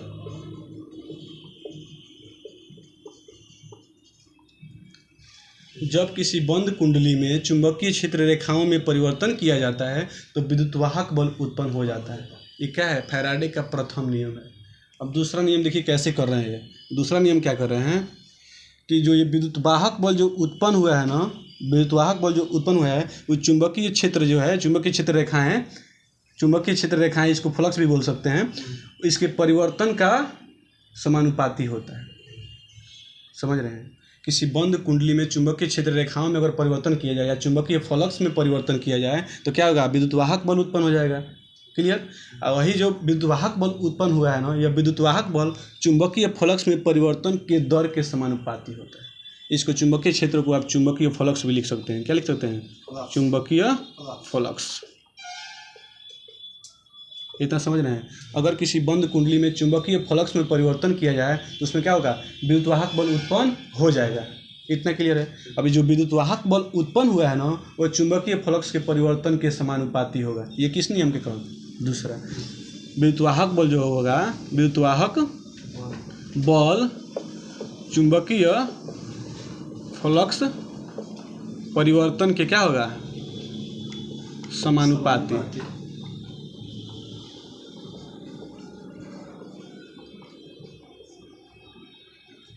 जब किसी बंद कुंडली में चुंबकीय क्षेत्र रेखाओं में परिवर्तन किया जाता है, तो विद्युत वाहक बल उत्पन्न हो जाता है। ये क्या है, फैराडे का प्रथम नियम है। अब दूसरा नियम देखिए कैसे कर रहे हैं। ये दूसरा नियम क्या कर रहे हैं कि जो ये विद्युत वाहक बल जो उत्पन्न हुआ है ना, वो चुंबकीय क्षेत्र रेखाएं, इसको फ्लक्स भी बोल सकते हैं, इसके परिवर्तन का समानुपाती होता है। समझ रहे हैं। किसी बंद कुंडली में चुंबकीय क्षेत्र रेखाओं में अगर परिवर्तन किया जाए या चुंबकीय फ्लक्स में परिवर्तन किया जाए, तो क्या होगा, विद्युत वाहक बल उत्पन्न हो जाएगा। क्लियर। और वही जो विद्युत वाहक बल उत्पन्न हुआ है ना, यह विद्युत वाहक बल चुंबकीय फ्लक्स में परिवर्तन के दर के समानुपाती होता है। इसको चुंबकीय क्षेत्र को आप चुंबकीय फ्लक्स भी लिख सकते हैं। क्या लिख सकते हैं, चुंबकीय फ्लक्स। इतना समझ रहे हैं। अगर किसी बंद कुंडली में चुंबकीय फ्लक्स में परिवर्तन किया जाए, तो उसमें क्या होगा, विद्युत वाहक बल उत्पन्न हो जाएगा। इतना क्लियर है। अभी जो विद्युत वाहक बल उत्पन्न हुआ है ना, वो चुंबकीय फ्लक्स के परिवर्तन के समानुपाती होगा। ये किस नियम के कारण, दूसरा। विद्युत वाहक बल जो होगा, विद्युत वाहक बल चुंबकीय फ्लक्स परिवर्तन के क्या होगा, समानुपाती।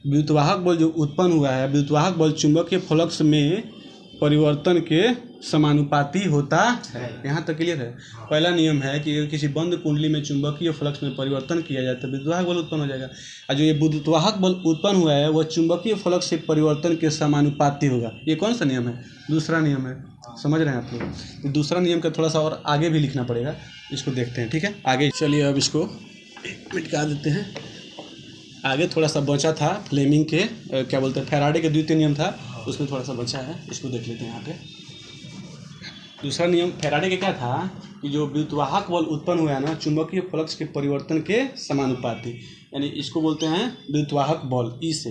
विद्युतवाहक बल जो उत्पन्न हुआ है, विद्युतवाहक बल चुंबकीय फ्लक्स में परिवर्तन के समानुपाती होता है। यहाँ तक क्लियर है। पहला नियम है कि किसी बंद कुंडली में चुंबकीय फ्लक्स में परिवर्तन किया जाए तो विद्युतवाहक बल उत्पन्न हो जाएगा, और जो ये विद्युतवाहक बल उत्पन्न हुआ है वह चुंबकीय फ्लक्स से परिवर्तन के समानुपाती होगा। ये कौन सा नियम है? दूसरा नियम है। समझ रहे हैं आप लोग? दूसरा नियम का थोड़ा सा और आगे भी लिखना पड़ेगा, इसको देखते हैं। ठीक है, आगे चलिए अब इसको मिटा देते हैं। आगे थोड़ा सा बचा था फ्लेमिंग के क्या बोलते हैं, फैराडे के द्वितीय नियम था, उसमें थोड़ा सा बचा है, इसको देख लेते हैं यहाँ पे। दूसरा नियम फैराडे का क्या था कि जो विद्युतवाहक बल उत्पन्न हुआ है ना चुंबकीय फ्लक्स के परिवर्तन के समानुपाती, यानी इसको बोलते हैं विद्युतवाहक बल ई से।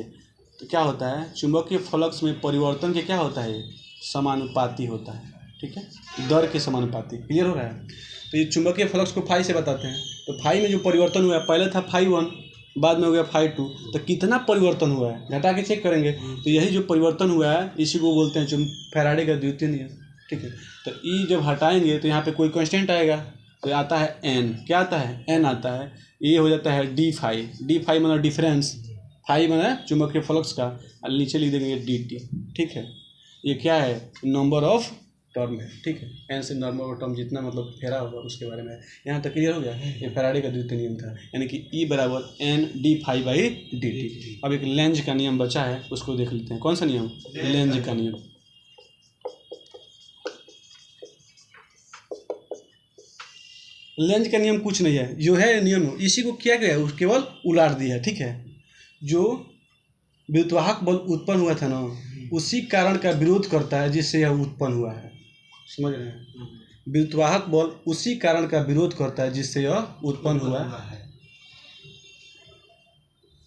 तो क्या होता है, चुंबकीय फ्लक्स में परिवर्तन के क्या होता है, समानुपाती होता है। ठीक है, दर के समानुपाती। क्लियर हो रहा है? तो ये चुंबकीय फ्लक्स को फाई से बताते हैं। तो फाई में जो परिवर्तन हुआ है, पहले था फाई 1, बाद में हो गया फाई 2, तो कितना परिवर्तन हुआ है घटा के चेक करेंगे। तो यही जो परिवर्तन हुआ है इसी को बोलते हैं फैराडे का द्वितीय नियम। ठीक है, तो ई जब हटाएंगे तो यहाँ पे कोई कांस्टेंट आएगा, तो आता है एन। क्या आता है? एन आता है। ये हो जाता है डी फाई। डी फाई मतलब डिफरेंस, फाई मतलब चुंबकीय फ्लक्स का, और नीचे लिख देंगे डी टी। ठीक है, ये क्या है? नंबर ऑफ टर्म है। ठीक है, एन से नंबर ऑफ टर्म जितना मतलब फेरा होगा उसके बारे में। यहाँ तक क्लियर हो गया? ये फैराडे का द्वितीय नियम था, यानी कि ई बराबर N D phi by D T. अब एक लेंज का नियम बचा है, उसको देख लेते हैं। कौन सा नियम? लेंज का नियम। लेंज का नियम कुछ नहीं है, जो है नियम इसी को क्या गया है, केवल उलाट दिया है। ठीक है, जो विद्युतवाहक बल उत्पन्न हुआ था ना उसी कारण का विरोध करता है जिससे यह उत्पन्न हुआ है। समझ रहे हैं? विद्युतवाहक बल उसी कारण का विरोध करता है जिससे यह उत्पन्न हुआ है,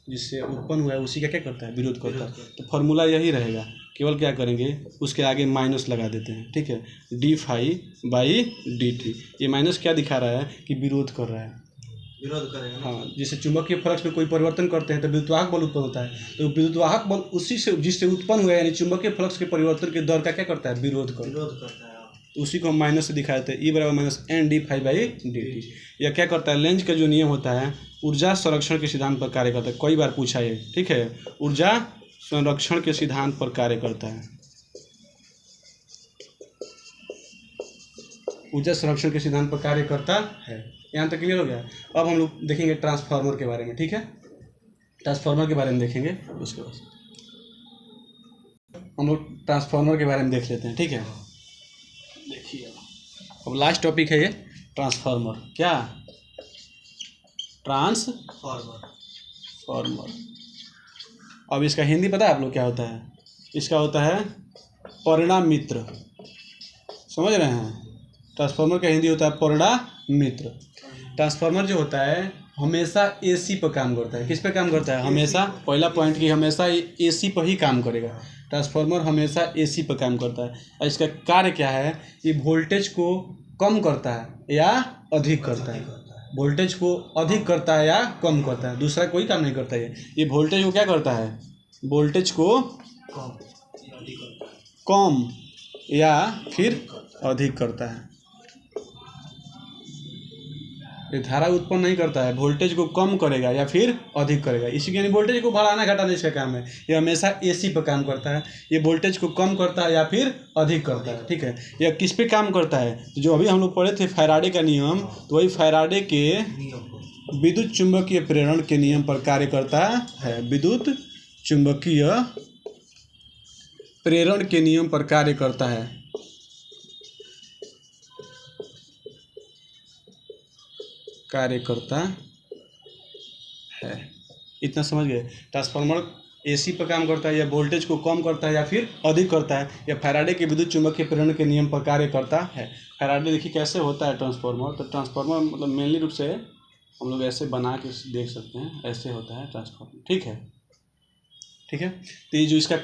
जिससे उत्पन्न हुआ है उसी का क्या करता है, विरोध करता है। तो फॉर्मूला यही रहेगा, केवल क्या करेंगे उसके आगे माइनस लगा देते हैं। ठीक है, D phi by D T. ये माइनस क्या दिखा रहा है कि विरोध कर रहा है, विरोध करेगा। हाँ, जैसे चुंबकीय फ्लक्स में कोई परिवर्तन करते हैं तो विद्युतवाहक बल उत्पन्न होता है, तो विद्युतवाहक बल उसी से जिससे उत्पन्न हुआ है यानी चुंबकीय फ्लक्स के परिवर्तन के दर का क्या करता है, विरोध करता है। तो उसी को हम माइनस से दिखाए थे, ई बराबर minus N D phi by D T. यह क्या करता है, लेंज का जो नियम होता है ऊर्जा संरक्षण के सिद्धांत पर कार्य करता है। कई बार पूछा है। ठीक है, ऊर्जा संरक्षण के सिद्धांत पर कार्य करता है। ऊर्जा संरक्षण के सिद्धांत पर कार्य करता है। यहाँ तक क्लियर हो गया? अब हम लोग देखेंगे ट्रांसफार्मर के बारे में। ठीक है, ट्रांसफार्मर के बारे में देखेंगे, उसके बाद हम लोग ट्रांसफार्मर के बारे में देख लेते हैं। ठीक है, देखिए अब लास्ट टॉपिक है ये ट्रांसफार्मर। क्या? ट्रांसफार्मर। अब इसका हिंदी पता है आप लोग क्या होता है? इसका होता है परिणाम मित्र। समझ रहे हैं? ट्रांसफार्मर का हिंदी होता है परिणाम मित्र। ट्रांसफार्मर जो होता है हमेशा एसी पर काम करता है। किस पे काम करता है? हमेशा, पहला पॉइंट कि हमेशा एसी पर ही काम करेगा। ट्रांसफार्मर हमेशा एसी पर काम करता है, और इसका कार्य क्या है? ये वोल्टेज को कम करता है या अधिक करता है। वोल्टेज को अधिक करता है या कम करता है, दूसरा कोई काम नहीं करता है। ये वोल्टेज को क्या करता है? वोल्टेज को कम या फिर अधिक करता है। ये धारा उत्पन्न नहीं करता है, वोल्टेज को कम करेगा या फिर अधिक करेगा। इसी यानी वोल्टेज को बढ़ाना घटाना इसका काम है। ये हमेशा एसी पर काम करता है। ये वोल्टेज को कम करता है या फिर अधिक करता है। ठीक है, यह किस पे काम करता है? जो अभी हम लोग पढ़े थे फैराडे का नियम, तो वही फैराडे के विद्युत चुंबकीय प्रेरण के नियम पर कार्य करता है। विद्युत चुंबकीय प्रेरण के नियम पर कार्य करता है। कार्य करता है, इतना समझ गए? ट्रांसफार्मर एसी पर काम करता है, या वोल्टेज को कम करता है या फिर अधिक करता है, या फैराडे के विद्युत चुंबकीय प्रेरण के नियम पर कार्य करता है। फैराडे देखिए कैसे होता है ट्रांसफार्मर। तो ट्रांसफार्मर मतलब मेनली रूप से हम लोग ऐसे बना के देख सकते हैं, ऐसे होता है ट्रांसफार्मर। ठीक है, ठीक है। तो ये जो इसका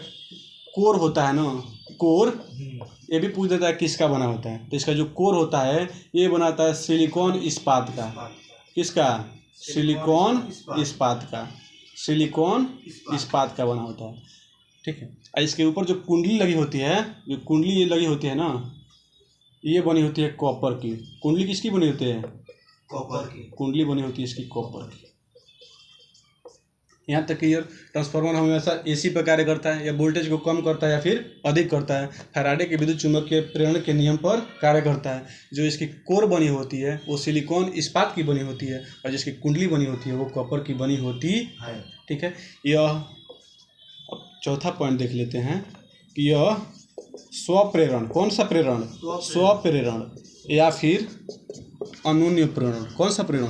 कोर होता है ना, कोर, ये भी पूछ देता है किसका बना होता है। तो इसका जो कोर होता है ये बनाता है सिलिकॉन इस्पात का। किसका? सिलिकॉन इस्पात का। सिलिकॉन इस्पात का बना होता है। ठीक है, और इसके ऊपर जो कुंडली लगी होती है, जो कुंडली ये लगी होती है ना, ये बनी होती है कॉपर की। कुंडली किसकी बनी होती है? कॉपर की। कुंडली बनी होती है इसकी कॉपर की। यहाँ तक कि ये ट्रांसफार्मर हमेशा एसी पर कार्य करता है, या वोल्टेज को कम करता है या फिर अधिक करता है। फैराडे के विद्युत चुम्बकीय प्रेरण के नियम पर कार्य करता है। जो इसकी कोर बनी होती है वो सिलिकॉन इस्पात की बनी होती है, और जिसकी कुंडली बनी होती है वो कॉपर की बनी होती है। ठीक है। यह अब चौथा पॉइंट देख लेते हैं कि यह स्वप्रेरण, कौन सा प्रेरण? स्वप्रेरण या फिर अनुन्य प्रेरण। कौन सा प्रेरण?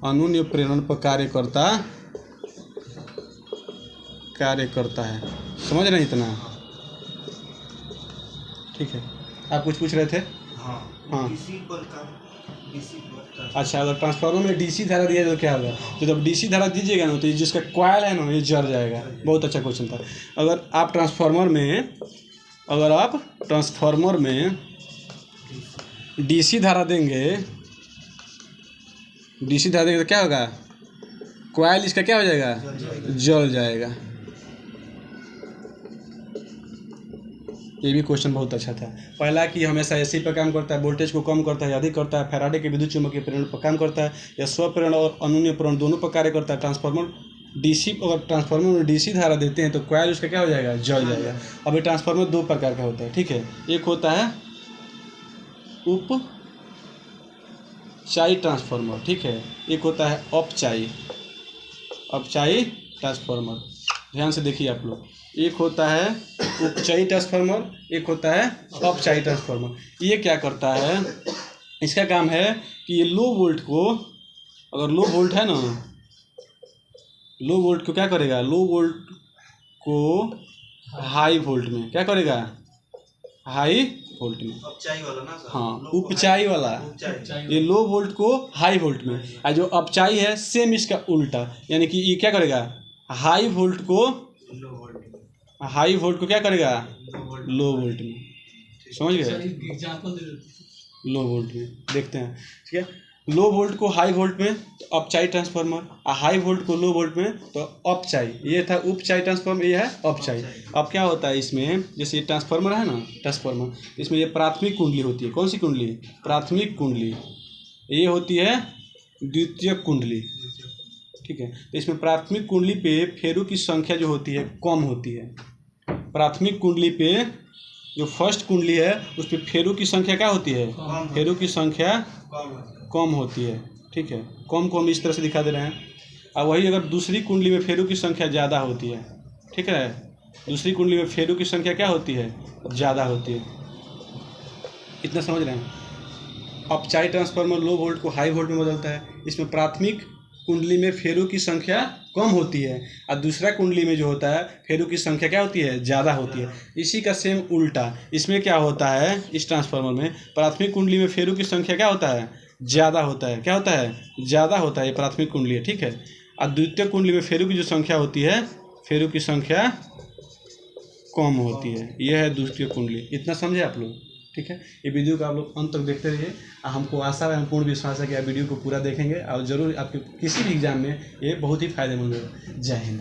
अनुन्य प्रेरण पर कार्य करता है। समझ रहे हैं इतना? ठीक है। आप कुछ पूछ रहे थे? हाँ। अच्छा, अगर ट्रांसफार्मर में डीसी धारा दिया जाए तो क्या होगा? तो जब डीसी धारा दीजिएगा ना, तो ये जिसका कॉइल है ना, ये जल जाएगा। बहुत अच्छा क्वेश्चन था। अगर आप ट्रांसफार्मर में डीसी धारा देंगे तो क्या होगा? कॉइल इसका क्या हो जाएगा? जल जाएगा। ये भी क्वेश्चन बहुत अच्छा था। पहला कि हमेशा एसी पर काम करता है, वोल्टेज को कम करता है, अधिक करता है। फैराडे के विद्युत चुम्बकीय प्रेरण पर काम करता है। या स्वप्रेरण और अनुन्य प्रेरण दोनों पर कार्य करता है। अगर ट्रांसफार्मर में डीसी धारा देते हैं तो कॉइल उसका क्या हो जाएगा? जल जाएगा। अब ये ट्रांसफार्मर दो प्रकार का होता है। ठीक है। एक होता है उपचायी ट्रांसफार्मर। ठीक है। एक होता है औपचायी ट्रांसफार्मर। ध्यान से देखिए आप लोग। एक होता है उपचायी ट्रांसफार्मर, एक होता है औपचायी ट्रांसफार्मर। ये क्या करता है? इसका काम है कि ये लो वोल्ट को, अगर लो वोल्ट है ना, लो वोल्ट को क्या करेगा? लो वोल्ट को हाई वोल्ट में क्या करेगा? हाई वोल्ट में। उपचाई वाला ना सर? हाँ, उपचाई वाला। ये लो वोल्ट को हाई वोल्ट में, और जो अपचाई है सेम इसका उल्टा, यानी कि ये क्या करेगा? हाई वोल्ट को क्या करेगा? लो वोल्ट में। समझ गए? लो वोल्ट में देखते हैं। ठीक है। लो वोल्ट को हाई वोल्ट में तो अपचायी ट्रांसफार्मर, और हाई वोल्ट को लो वोल्ट में तो अपचायी। ये था उपचायी ट्रांसफार्मर, ये है अपचायी। अब क्या होता है इसमें? जैसे ये ट्रांसफार्मर है ना, इसमें ये प्राथमिक कुंडली होती है। कौन सी कुंडली? प्राथमिक कुंडली। ये होती है द्वितीयक कुंडली। ठीक है। तो इसमें प्राथमिक कुंडली पे फेरू की संख्या जो होती है कम होती है। प्राथमिक कुंडली पे जो फर्स्ट कुंडली है उस पर फेरू की संख्या क्या होती है? फेरू की संख्या कम होती है। ठीक है। कम को हम इस तरह से दिखा दे रहे हैं। और वही अगर दूसरी कुंडली में फेरू की संख्या ज़्यादा होती है। ठीक है। दूसरी कुंडली में फेरू की संख्या क्या होती है? ज़्यादा होती है। इतना समझ रहे हैं? अपचायी ट्रांसफार्मर लो वोल्ट को हाई वोल्ट में बदलता है। इसमें प्राथमिक कुंडली में फेरू की संख्या कम होती है, और दूसरा कुंडली में जो होता है फेरू की संख्या क्या होती है? ज़्यादा होती है। इसी का सेम उल्टा इसमें क्या होता है? इस ट्रांसफार्मर में प्राथमिक कुंडली में फेरू की संख्या क्या होता है? ज़्यादा होता है। क्या होता है? ज़्यादा होता है। ये प्राथमिक कुंडली है। ठीक है। और द्वितीय कुंडली में फेरू की जो संख्या होती है, फेरू की संख्या कम होती है। यह है द्वितीय कुंडली। इतना समझे आप लोग? ठीक है। ये वीडियो को आप लोग अंत तक देखते रहिए। हमको आशा है, पूर्ण विश्वास है कि आप वीडियो को पूरा देखेंगे और ज़रूर आपके किसी भी एग्जाम में ये बहुत ही फायदेमंद होगा। जय हिंद।